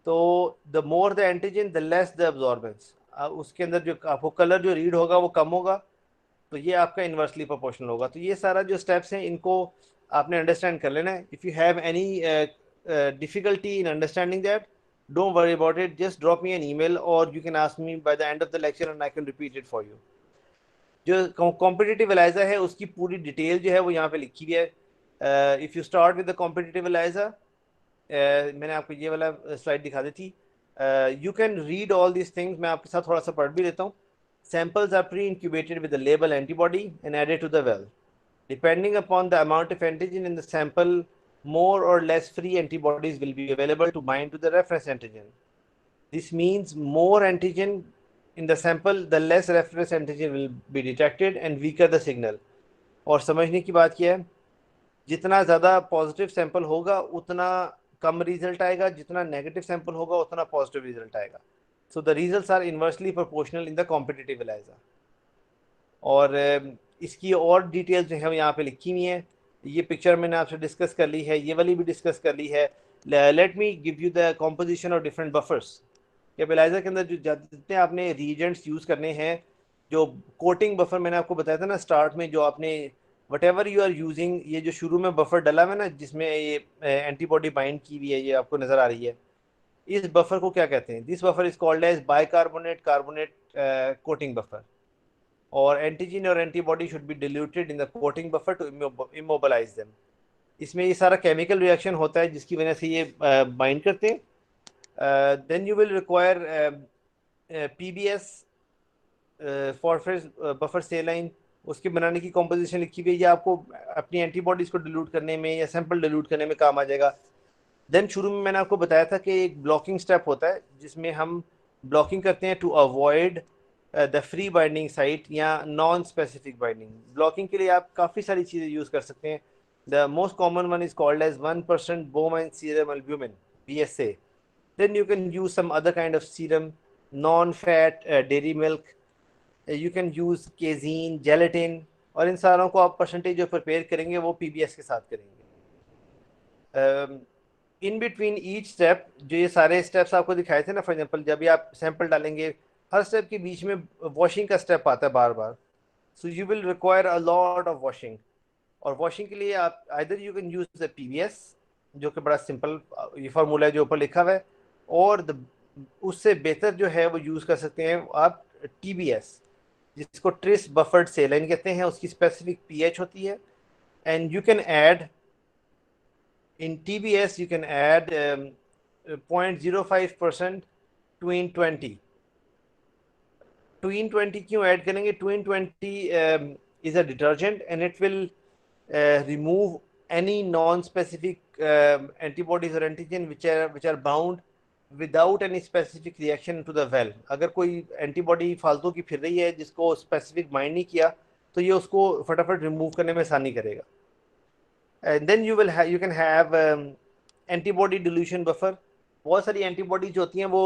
तो the more the antigen the less the absorbance, उसके अंदर जो आपको कलर जो रीड होगा वो कम होगा, तो ये आपका इन्वर्सली प्रोपोर्शनल होगा। तो ये सारा जो स्टेप्स हैं इनको आपने अंडरस्टैंड कर लेना है। If you have any difficulty in understanding that, don't worry about it, just drop me an email और you can ask me by the end of the lecture and I can repeat it for you. जो competitive ELISA है उसकी पूरी detail जो है वो यहाँ पे लिखी हुई है। If you start with the competitive ELISA, मैंने आपको ये वाला स्लाइड दिखा दी थी, you can read all these things, मैं आपके साथ थोड़ा सा पढ़ भी लेता हूँ। Samples are pre-incubated with a label antibody and added to the well. Depending upon the amount of antigen in the sample, more or less free antibodies will be available to bind to the reference antigen. This means more antigen in the sample, the less reference antigen will be detected and weaker the signal. और समझने की बात क्या है, जितना ज़्यादा positive sample होगा उतना कम रिजल्ट आएगा, जितना नेगेटिव सैंपल होगा उतना पॉजिटिव रिजल्ट आएगा। So the results are inversely proportional in the competitive ELISA. और इसकी और डिटेल्स जो है यहाँ पे लिखी हुई हैं, ये पिक्चर मैंने आपसे डिस्कस कर ली है, ये वाली भी डिस्कस कर ली है। Let me give you the composition of different buffers. Analyser के अंदर जो जितने आपने रीजेंट्स यूज़ करने हैं, जो कोटिंग बफर मैंने आपको बताया था ना स्टार्ट में, जो आपने whatever you are using, ये जो शुरू में बफर डला हुआ है ना जिसमें ये एंटीबॉडी बाइंड की हुई है, ये आपको नज़र आ रही है, इस बफर को क्या कहते हैं? This buffer is called as bicarbonate carbonate coating buffer. और एंटीजन और antibody should be diluted in the coating buffer to immobilize them. इसमें ये सारा केमिकल रिएक्शन होता है जिसकी वजह से ये बाइंड करते हैं। Then you will require PBS for buffer saline, उसके बनाने की कॉम्पोजिशन लिखी हुई है, ये आपको अपनी एंटीबॉडीज को डिल्यूट करने में या सैंपल डिल्यूट करने में काम आ जाएगा। देन शुरू में मैंने आपको बताया था कि एक ब्लॉकिंग स्टेप होता है जिसमें हम ब्लॉकिंग करते हैं to avoid the free binding site या नॉन स्पेसिफिक बाइंडिंग। ब्लॉकिंग के लिए आप काफ़ी सारी चीज़ें यूज़ कर सकते हैं। The most common one is called as 1% bovine serum albumin, BSA। then you can use some other kind of serum, non-fat dairy milk, you can use casein, gelatin, और इन सारों को आप परसेंटेज जो प्रिपेयर करेंगे वो PBS के साथ करेंगे। इन बिटवीन ईच स्टेप, जो ये सारे स्टेप्स आपको दिखाए थे ना, फॉर एग्जांपल जब भी आप सैंपल डालेंगे हर स्टेप के बीच में वॉशिंग का स्टेप आता है बार बार, so you will require a lot of washing. और वॉशिंग के लिए आप either you can use the PBS, जो कि बड़ा सिंपल ये फार्मूला है जो ऊपर लिखा हुआ है, और उससे बेहतर जो है वो यूज़ कर सकते हैं आप TBS, जिसको ट्रिस बफर्ड सेलाइन कहते हैं, उसकी स्पेसिफिक pH होती है। And you can add in TBS you can add 0.05% 2 in 20। 2 in 20 क्यों ऐड करेंगे? 2 in 20 is a detergent and it will remove any non-specific antibodies or antigen which are bound without any specific reaction to the well। अगर कोई antibody फालतू की फिर रही है जिसको स्पेसिफिक बाइंड नहीं किया तो ये उसको फटाफट रिमूव करने में आसानी करेगा। and then you can have antibody dilution buffer. बहुत सारी एंटीबॉडीज होती हैं वो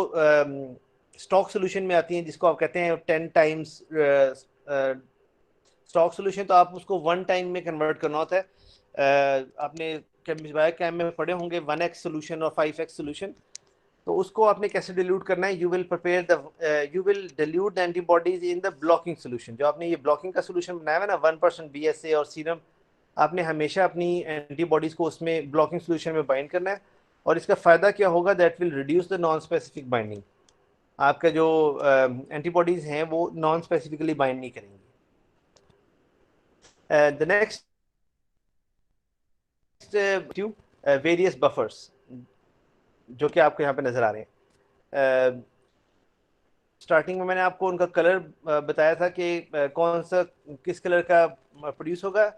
स्टॉक सोल्यूशन में आती हैं, जिसको आप कहते हैं 10 टाइम्स स्टॉक सोल्यूशन, तो आप उसको 1 टाइम में कन्वर्ट करना होता है। आपने केम में पढ़े होंगे 1x सोल्यूशन और 5x सोल्यूशन, तो उसको आपने कैसे डिल्यूट करना है? You will dilute the antibodies in the blocking solution. जो आपने ये ब्लॉकिंग का सोल्यूशन बनाया है ना 1% BSA और सीरम, आपने हमेशा अपनी एंटीबॉडीज को उसमें ब्लॉकिंग सोल्यूशन में बाइंड करना है। और इसका फ़ायदा क्या होगा? That will reduce the non specific binding. आपका जो एंटीबॉडीज़ हैं वो नॉन स्पेसिफिकली बाइंड नहीं करेंगी। The next various buffers. जो कि आपको यहाँ पे नज़र आ रहे हैं। स्टार्टिंग में मैंने आपको उनका कलर बताया था कि कौन सा किस कलर का प्रोड्यूस होगा।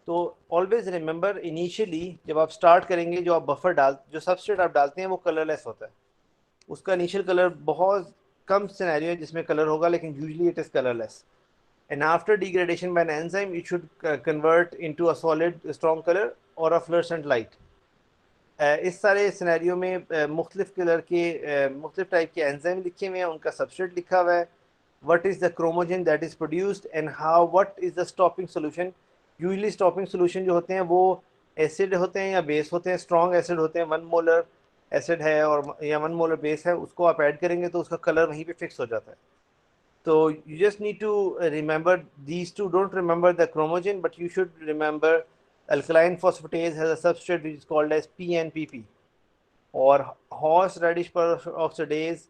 तो ऑलवेज रिमेंबर इनिशियली जब आप स्टार्ट करेंगे, जो आप बफर जो सबस्ट्रेट आप डालते हैं वो कलरलेस होता है। उसका इनिशियल कलर बहुत कम सिनेरियो है जिसमें कलर होगा, लेकिन usually it is colourless. And after degradation by an enzyme, it should convert into a solid, strong color or a fluorescent light. इस सारे सिनेरियो में मुख्तलिफ कलर के मुख्तलिफ टाइप के एंजाइम लिखे हुए हैं, उनका सबस्ट्रेट लिखा हुआ है, what is the chromogen that is produced and how what is the stopping solution. Usually stopping solution जो होते हैं वो एसिड होते हैं या बेस होते हैं। स्ट्रॉन्ग एसिड होते हैं, 1 मोलर एसिड है और या 1 मोलर बेस है, उसको आप ऐड करेंगे तो उसका कलर वहीं पे फिक्स हो जाता है। So you just need to remember these two. Don't remember the chromogen, but you should remember alkaline phosphatase has a substrate which is called as PNPP, or horseradish peroxidase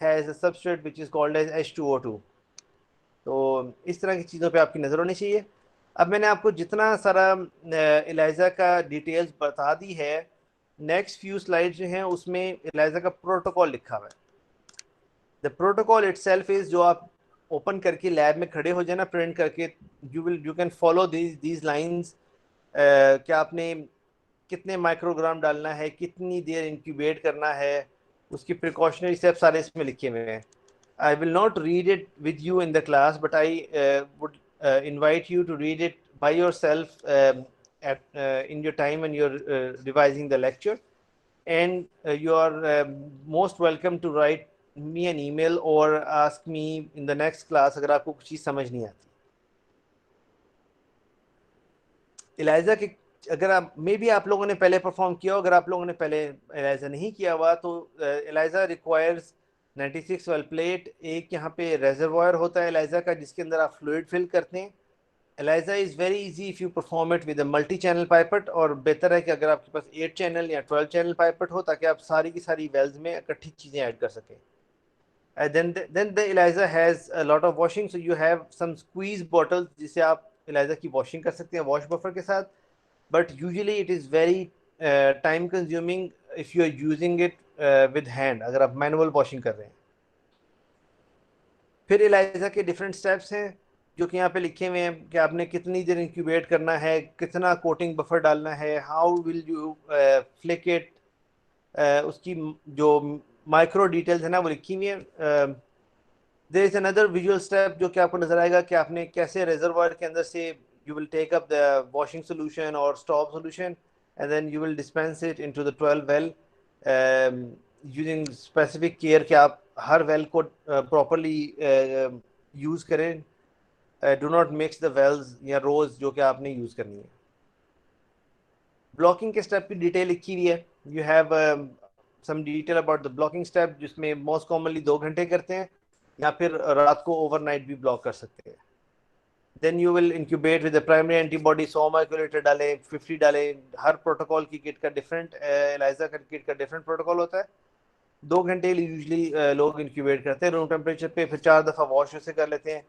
has a substrate which is called as H2O2. तो इस तरह की चीज़ों पे आपकी नज़र होनी चाहिए। अब मैंने आपको जितना सारा एलाइजा का डिटेल्स बता दी है, नेक्स्ट फ्यू स्लाइड जो हैं उसमें एलाइजा का प्रोटोकॉल लिखा हुआ है। द प्रोटोकॉल इटसेल्फ इज, जो आप ओपन करके लैब में खड़े हो जाए ना प्रिंट करके, you can follow these lines. क्या आपने कितने माइक्रोग्राम डालना है, कितनी देर इंक्यूबेट करना है, उसकी प्रिकॉशनरी स्टेप सारे इसमें लिखे हुए हैं। I will not read it with you in the class, but I would invite you to read it by yourself in your time when you're revising the lecture. And you are most welcome to write me an email or ask me in the next class अगर आपको कुछ चीज़ समझ नहीं आती। ELISA के अगर आप may be आप लोगों ने पहले परफॉर्म किया हो, अगर आप लोगों ने पहले एलाइजा नहीं किया हुआ तो एलाइजा रिक्वायर्स 96 वेल प्लेट। एक यहाँ पे रेजरवॉयर होता है एलाइजा का जिसके अंदर आप फ्लूइड फिल करते हैं। ELISA is very easy if you perform it with a multi channel pipette, और बेहतर है कि अगर आपके पास 8 चैनल या 12 चैनल पाइपेट हो ताकि आप सारी की सारी वेल्स में इकट्ठी चीज़ें ऐड कर सकें। then the ELISA has a lot of washing, so you have some squeeze bottles जिसे आप ELISA की washing कर सकते हैं wash buffer के साथ, but usually it is very time consuming if you are using it with hand, अगर आप manual washing कर रहे हैं। फिर ELISA के different steps हैं जो कि यहाँ पे लिखे हुए हैं कि आपने कितनी देर इंक्यूबेट करना है, कितना कोटिंग बफर डालना है, how will you flick it, उसकी जो माइक्रो डिटेल्स है ना वो लिखी हुई है। There is another visual step जो कि आपको नजर आएगा कि आपने कैसे रिजर्वायर के अंदर से you will take up the washing solution और stop solution and then you will dispense it into the 12 well using specific care कि आप हर वेल को प्रॉपरली यूज़ करें। Do not mix the wells या रोज जो कि आपने यूज़ करनी है। ब्लॉकिंग के स्टेप की डिटेल लिखी हुई है। You have some detail about the blocking step जिसमें मोस्ट कॉमनली 2 घंटे करते हैं या फिर रात को ओवरनाइट भी ब्लॉक कर सकते हैं। Then you will incubate with the primary antibody 100 microlitre डालें, 50 डालें। हर प्रोटोकॉल की किट का डिफरेंट, एलाइजा का किट का डिफरेंट प्रोटोकॉल होता है। 2 घंटे यूजली लोग इंक्यूबेट करते हैं रूम टेम्परेचर पे, फिर 4 दफ़ा वॉश उसे कर लेते हैं।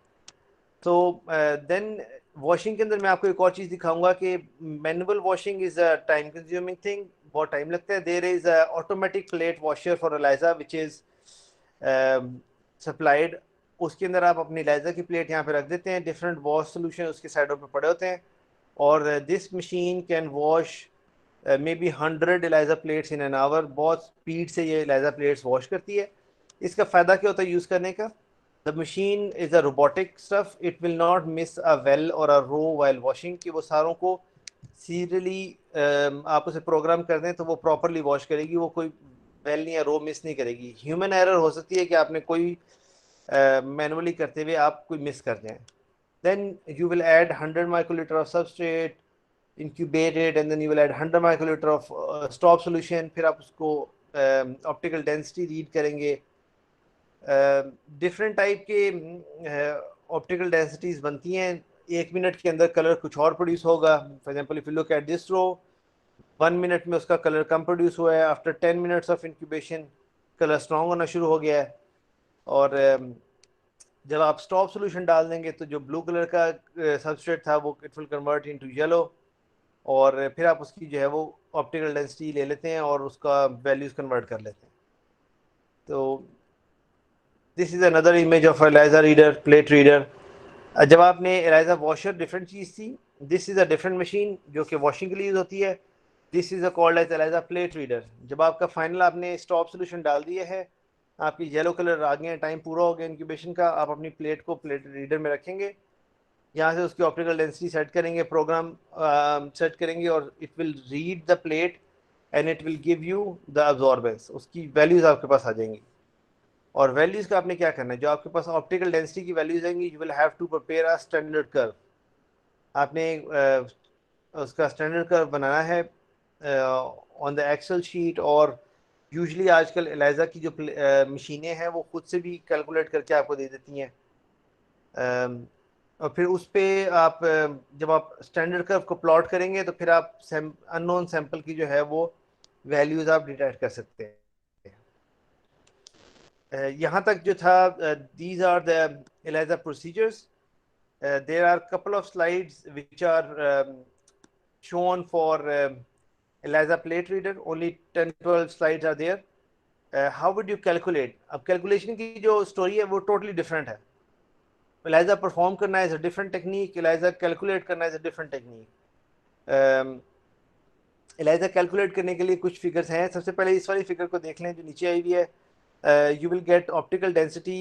तो देन वॉशिंग के अंदर मैं आपको एक और चीज़ दिखाऊंगा कि manual washing is a time consuming thing, बहुत टाइम लगता है। There is a automatic plate washer for ELISA which is supplied. उसके अंदर आप अपनी एलाइजा की प्लेट यहाँ पे रख देते हैं, डिफरेंट वॉश सोल्यूशन उसके साइडों पे पड़े होते हैं, और this machine can wash may be 100 ELISA plates in an hour. बहुत स्पीड से ये एलाइजा प्लेट्स वॉश करती है। इसका फ़ायदा क्या होता है यूज़ करने का? The machine is a robotic stuff. It will not miss a well or a row while washing, कि वो सारों को सीरियली आप उसे प्रोग्राम कर दें तो वो प्रॉपरली वॉश करेगी, वो कोई वेल या रो मिस नहीं करेगी। ह्यूमन एरर हो सकती है कि आपने कोई मैनुअली करते हुए आप कोई मिस कर जाएं। Then you will add 100 microlitre of substrate incubated and then you will add 100 microlitre of stop solution. फिर आप उसको ऑप्टिकल डेंसिटी रीड करेंगे। डिफरेंट टाइप के ऑप्टिकल डेंसिटीज बनती हैं। 1 मिनट के अंदर कलर कुछ और प्रोड्यूस होगा। For example if you look at this row, 1 minute में उसका कलर कम प्रोड्यूस हुआ है। After 10 minutes of incubation colour strong होना शुरू हो गया है। और जब आप स्टॉप सोल्यूशन डाल देंगे तो जो ब्लू कलर का सबस्ट्रेट था वो it will convert into yellow. और फिर आप उसकी जो है वो ऑप्टिकल डेंसिटी ले लेते हैं और उसका वैल्यूज़ कन्वर्ट कर लेते हैं। तो this is another image of ELISA reader, plate reader. जब आपने एलाइजा वॉशर डिफरेंट चीज़ थी, this is a different machine जो कि वॉशिंग के लिए यूज़ होती है। This is a called as ELISA plate reader. जब आपका फाइनल आपने स्टॉप सोल्यूशन डाल दिया है, आपकी येलो कलर आ गए, टाइम पूरा हो गया इंक्यूबेशन का, आप अपनी प्लेट को प्लेट रीडर में रखेंगे, यहाँ से उसकी ऑप्टिकल डेंसिटी सेट करेंगे, प्रोग्राम सेट करेंगे और it will read the plate and it will give you the absorbance. उसकी वैल्यूज़ आपके पास आ जाएंगी। और वैल्यूज़ का आपने क्या करना है, जो आपके पास ऑप्टिकल डेंसिटी की वैल्यूज़ आएंगी, you will have to prepare a standard curve. आपने उसका स्टैंडर्ड कर्व बनाना है ऑन द एक्सेल शीट। और यूजली आजकल एलाइजा की जो मशीनें हैं वो खुद से भी कैलकुलेट करके आपको दे देती हैं। और फिर उस पे आप जब आप स्टैंडर्ड कर्व को प्लॉट करेंगे तो फिर आप अननोन सैंपल की जो है वो वैल्यूज़ आप डिटेक्ट कर सकते हैं। यहाँ तक जो था, these are the ELISA procedures. there are a couple of slides which are shown for ELISA plate reader. Only 10-12 slides are there. How would you calculate? अब कैलकुलेशन की जो स्टोरी है वो टोटली डिफरेंट है। ELISA परफॉर्म करना है a different technique, ELISA calculate करना है a different technique. ELISA calculate करने के लिए कुछ फिगर्स हैं। सबसे पहले इस वाली फिगर को देख लें जो नीचे आई हुई है। You will gate optical density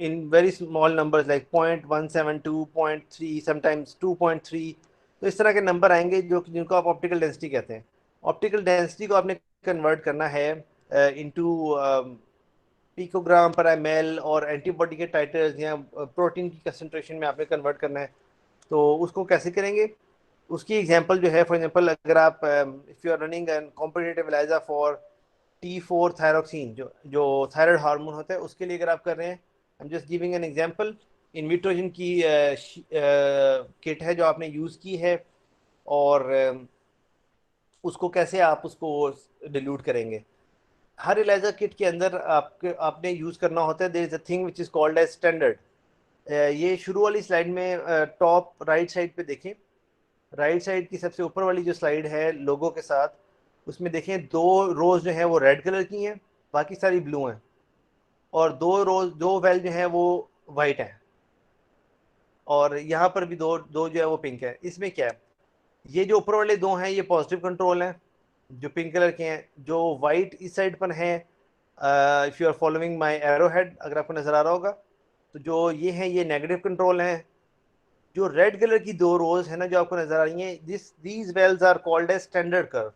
in very small numbers like 0.172, 0.3, sometimes 2.3। तो इस तरह के नंबर आएंगे जो जिनको आप ऑप्टिकल डेंसिटी कहते हैं। ऑप्टिकल डेंसिटी को आपने कन्वर्ट करना है इनटू पिकोग्राम पर ml और एंटीबॉडी के टाइटर्स या प्रोटीन की कंसंट्रेशन में आपने कन्वर्ट करना है। तो उसको कैसे करेंगे, उसकी एग्जांपल जो है, फॉर एग्जांपल अगर आप if you are running an competitive ELISA for T4 thyroxine, जो थायराइड हार्मोन होता है, उसके लिए अगर आप कर रहे हैं, I am just giving an example. Invitrogen की किट है जो आपने यूज़ की है, और उसको कैसे आप उसको डिल्यूट करेंगे। हर एलाइजा किट के अंदर आपने यूज़ करना होता है, there is a thing which is called as standard. ये शुरू वाली स्लाइड में टॉप राइट साइड पे देखें, राइट साइड की सबसे ऊपर वाली जो स्लाइड है लोगों के साथ, उसमें देखें दो रोज जो है वो रेड कलर की हैं, बाकी सारी ब्लू हैं, और दो वेल जो है वो वाइट है, और यहाँ पर भी दो दो जो है वो पिंक है। इसमें क्या है, ये जो ऊपर वाले दो हैं ये पॉजिटिव कंट्रोल हैं जो पिंक कलर के हैं। जो वाइट इस साइड पर हैं, if you are following my arrow head, अगर आपको नज़र आ रहा होगा, तो जो ये हैं ये नेगेटिव कंट्रोल हैं। जो रेड कलर की दो रोज है ना जो आपको नजर आ रही हैं, these wells are called as standard curve,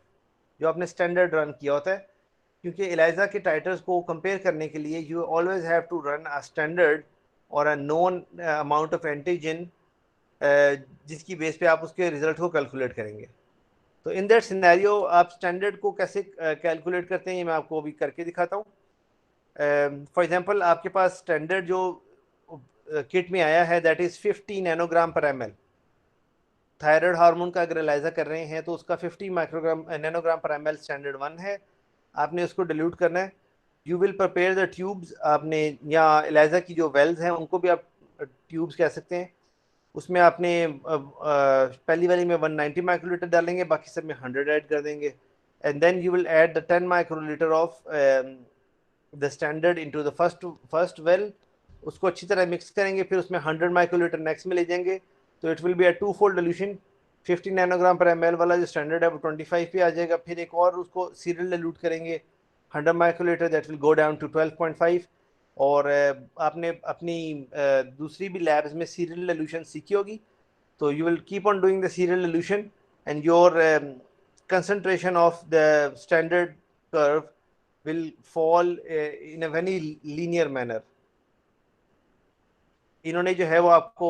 जो आपने स्टैंडर्ड रन किया होता है। क्योंकि एलाइजा के टाइटर्स को कंपेयर करने के लिए you always have to run a standard और a known amount of antigen, जिसकी बेस पे आप उसके रिजल्ट को कैलकुलेट करेंगे। तो इन दैट सिनेरियो आप स्टैंडर्ड को कैसे कैलकुलेट करते हैं, ये मैं आपको अभी करके दिखाता हूँ। फॉर एग्जांपल आपके पास स्टैंडर्ड जो किट में आया है दैट इज़ 50 नैनोग्राम पर ml। थायराइड हार्मोन का अगर एलाइजा कर रहे हैं तो उसका 50 माइक्रोग्राम नैनोग्राम पर ml स्टैंडर्ड 1 है। आपने उसको डिल्यूट करना है। You will prepare the tubes, आपने या एलाइजा की जो वेल्स हैं उनको भी आप ट्यूब्स कह सकते हैं। उसमें आपने पहली वाली में 190 माइक्रोलीटर डालेंगे, बाकी सब में 100 ऐड कर देंगे, and then you will add the 10 microlitre of the standard into the first well. उसको अच्छी तरह मिक्स करेंगे, फिर उसमें 100 माइक्रोलीटर नेक्स्ट में ले जाएंगे, तो it will be a two fold dilution. 50 nanogram पर ml वाला जो स्टैंडर्ड है वो 25 पे आ जाएगा, फिर एक और उसको सीरियल डिल्यूट करेंगे 100 microlitre, that will go down to 12.5। और आपने अपनी दूसरी भी लैब्स में सीरियल डिल्यूशन सीखी होगी, तो you will keep on doing the serial dilution and your concentration of the standard curve will fall in a very linear manner। इन्होंने जो है वो आपको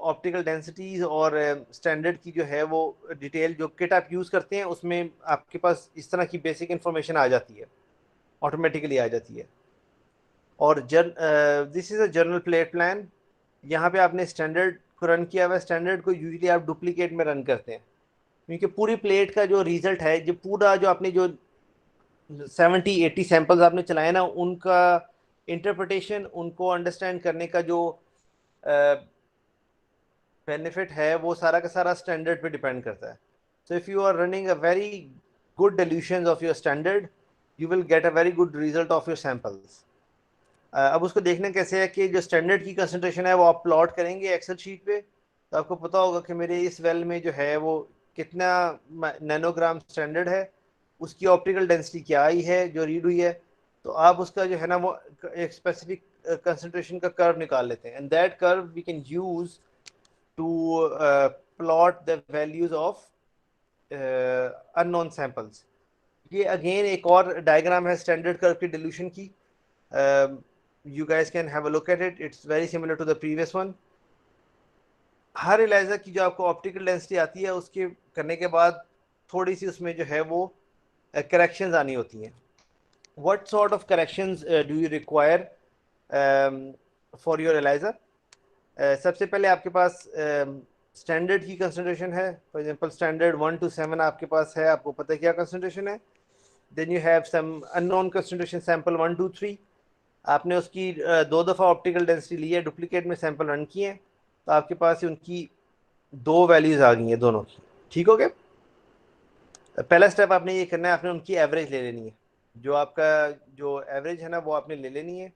ऑप्टिकल डेंसिटीज और स्टैंडर्ड की जो है वो डिटेल जो किट आप यूज़ करते हैं उसमें आपके पास इस तरह की बेसिक इंफॉर्मेशन आ जाती है, ऑटोमेटिकली आ जाती है। और this is a journal plate plan. यहाँ पे आपने स्टैंडर्ड को रन किया हुआ है। स्टैंडर्ड को यूजली आप डुप्लीकेट में रन करते हैं, क्योंकि पूरी प्लेट का जो रिजल्ट है, जो पूरा जो आपने जो 70-80 सैंपल्स आपने चलाए ना, उनका इंटरप्रिटेशन, उनको अंडरस्टैंड करने का जो बेनिफिट है वो सारा का सारा स्टैंडर्ड पे डिपेंड करता है. So if you are running a very good dilution of your standard, you will get a very good result of your samples. अब उसको देखना कैसे है कि जो स्टैंडर्ड की कंसंट्रेशन है वो आप प्लॉट करेंगे एक्सेल शीट पे, तो आपको पता होगा कि मेरे इस वेल में जो है वो कितना नैनोग्राम स्टैंडर्ड है, उसकी ऑप्टिकल डेंसिटी क्या आई है जो रीड हुई है. तो आप उसका जो है ना वो एक स्पेसिफिक कंसंट्रेशन का कर्व निकाल लेते हैं, and that curve we can use to plot the values of unknown samples. ये अगेन एक और डायग्राम है स्टैंडर्ड कर्व की डिल्यूशन की. You guys can have a look at it. It's very similar to the previous one. Her ELISA की जो आपको optical density आती है उसके करने के बाद थोड़ी सी उसमें जो है वो करेक्शंस आनी होती हैं. What sort of corrections do you require for your ELISA? सबसे पहले आपके पास स्टैंडर्ड की कंसंट्रेशन है. फॉर एग्जांपल स्टैंडर्ड 1 to 7 आपके पास है, आपको पता है क्या कंसंट्रेशन है. Then you have some unknown concentration sample 1 2 3. आपने उसकी दो दफ़ा ऑप्टिकल डेंसिटी ली है, डुप्लीकेट में सैंपल रन किए हैं, तो आपके पास उनकी दो वैल्यूज़ आ गई हैं दोनों की. ठीक हो गया. पहला स्टेप आपने ये करना है, आपने उनकी एवरेज ले लेनी है. जो आपका जो एवरेज है ना वो आपने ले लेनी है,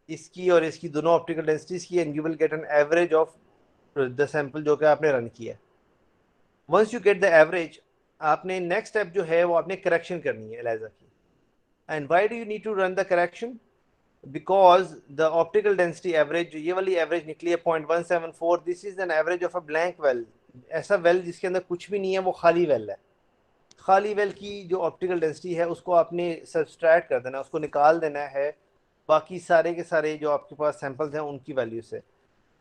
इसकी और इसकी दोनों ऑप्टिकल डेंसिटीज़ की, and you will get an average of the sample जो कि आपने रन किया है. Once you get the average, आपने नेक्स्ट स्टेप जो है वो आपने करेक्शन करनी है एलाइजा की. And why do you need to run the correction? because the optical density average, ये वाली एवरेज निकली है 0.174. This is an average of a blank well. ऐसा वेल जिसके अंदर कुछ भी नहीं है, वो खाली वेल है. खाली वेल की जो ऑप्टिकल डेंसिटी है उसको आपने सब्सट्रैक्ट कर देना, उसको निकाल देना है बाकी सारे के सारे जो आपके पास सैंपल्स हैं उनकी वैल्यू से.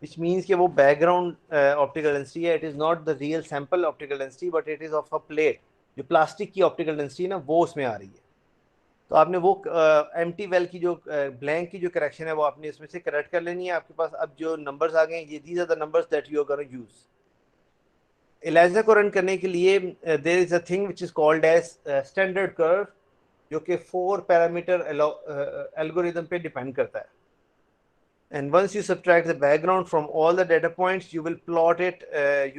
विच मीन्स कि वो बैकग्राउंड ऑप्टिकल डेंसिटी है. It is not the real sample optical density, but it is of a plate. जो प्लास्टिक की ऑप्टिकल डेंसिटी है ना वो उसमें आ रही है. तो आपने वो एम्प्टी वेल की जो ब्लैंक की जो करेक्शन है वो आपने इसमें से करेक्ट कर लेनी है. आपके पास अब जो नंबर्स आ गए, ये these are the numbers that you are gonna use. ELISA को रन करने के लिए there is a thing which is called as standard curve, जो कि 4 पैरामीटर एल्गोरिथम पे डिपेंड करता है. And once you subtract the background from all the data points, you will plot it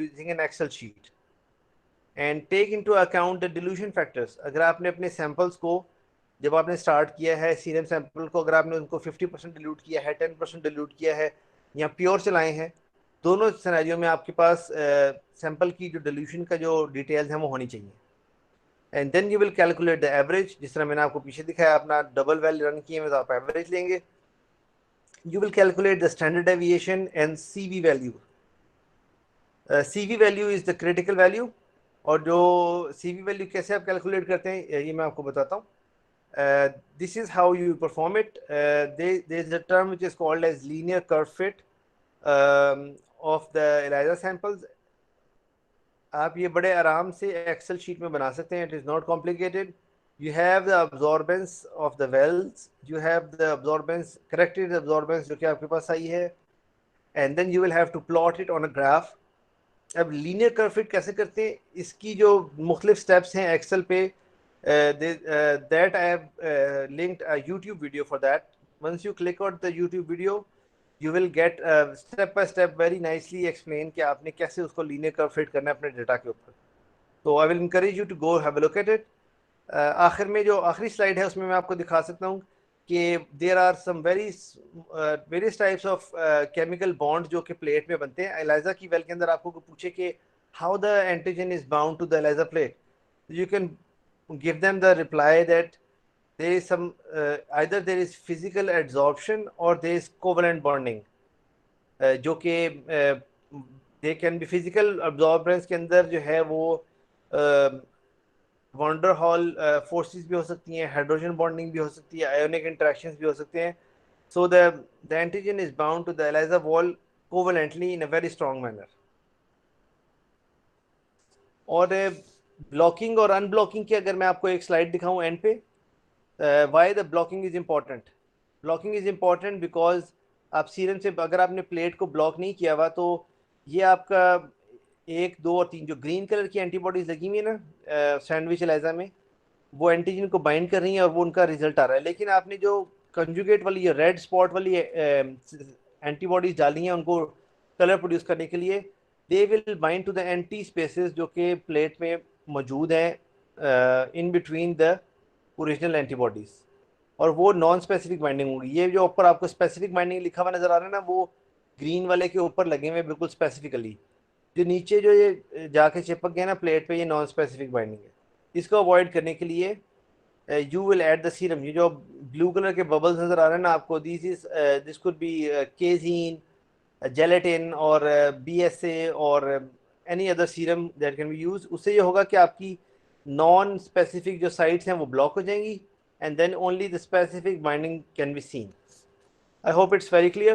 using an Excel sheet and take into account the dilution factors. अगर आपने अपने samples को जब आपने स्टार्ट किया है सीरम सैंपल को, अगर आपने उनको 50% डिल्यूट किया है, 10% डिल्यूट किया है, या प्योर चलाए हैं, दोनों सिनेरियो में आपके पास सैंपल की जो डिल्यूशन का जो डिटेल्स हैं वो होनी चाहिए. And then you will calculate the average. जिस तरह मैंने आपको पीछे दिखाया, अपना डबल वेल रन किए में तो आप एवरेज लेंगे. You will calculate the standard deviation and C V value. C V value is the critical value. और जो सी वी वैल्यू कैसे आप कैलकुलेट करते हैं ये मैं आपको बताता हूँ. This is how you perform it. There is a term which is called as linear curve fit of the ELISA samples. आप ये बड़े आराम से एक्सेल शीट में बना सकते हैं. It is not complicated. You have the absorbance of the wells. You have the absorbance, corrected absorbance जो कि आपके पास आई है, and then you will have to plot it on a graph. अब लीनियर कर्व फिट कैसे करते हैं, इसकी जो मुख्तलिफ स्टेप्स हैं एक्सेल पे, that I have linked a YouTube video for that. Once you click on the YouTube video, you will get step by step very nicely explain कि आपने कैसे उसको लीनियर कर्व फिट करना है अपने डेटा के ऊपर. तो I will encourage you to go have a look at it. आखिर में जो आखिरी स्लाइड है उसमें मैं आपको दिखा सकता हूँ कि there are some various types of chemical bond जो कि प्लेट में बनते हैं. एलाइजा की वेल के अंदर आपको पूछे कि how the antigen is bound to the ELISA plate, you can give them the reply that there is some either there is physical adsorption or there is covalent bonding. जो कि they can be physical absorbance के अंदर जो है वो wander hall forces भी हो सकती हैं, हाइड्रोजन बॉन्डिंग भी हो सकती है, आयोनिक इंटरेक्शंस भी हो सकते हैं. So the antigen is bound to the ELISA wall covalently in a very strong manner. और ब्लॉकिंग और अनब्लॉकिंग की अगर मैं आपको एक स्लाइड दिखाऊं एंड पे, why the blocking is important. Blocking is important because आप सीरम से अगर आपने प्लेट को ब्लॉक नहीं किया हुआ तो ये आपका 1 2 और 3 जो ग्रीन कलर की एंटीबॉडीज लगी हुई है ना सैंडविच एलाइजा में, वो एंटीजन को बाइंड कर रही हैं और वो उनका रिजल्ट आ रहा है. लेकिन आपने जो कंजुगेट वाली या रेड स्पॉट वाली एंटीबॉडीज डाली हैं उनको कलर प्रोड्यूस करने के लिए, they will bind to the empty spaces जो कि plate में मौजूद हैं in between the original antibodies, और वो नॉन स्पेसिफिक बाइंडिंग होगी। ये जो ऊपर आपको स्पेसिफिक बाइंडिंग लिखा हुआ नजर आ रहा है ना, वो ग्रीन वाले के ऊपर लगे हुए बिल्कुल स्पेसिफिकली। जो नीचे जो ये जाके चिपक गया ना प्लेट पे, ये नॉन स्पेसिफिक बाइंडिंग है। इसको अवॉइड करने के लिए you will add the serum. ये जो ब्लू कलर के बबल्स नजर आ रहे हैं ना आपको, this could be casein, gelatin और BSA और any other serum that can be use. उससे ये होगा कि आपकी नॉन स्पेसिफिक जो साइट्स हैं वो ब्लॉक हो जाएंगी, and then only the specific binding can be seen. I hope it's very clear.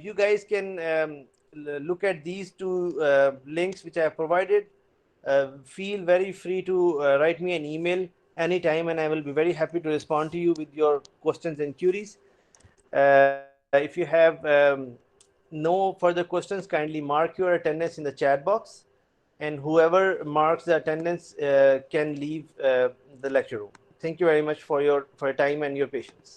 You guys can look at these two links which I have provided. Feel very free to write me an email anytime, and I will be very happy to respond to you with your questions and queries. If you have no further questions, kindly mark your attendance in the chat box, and whoever marks the attendance can leave the lecture room. Thank you very much for your time and your patience.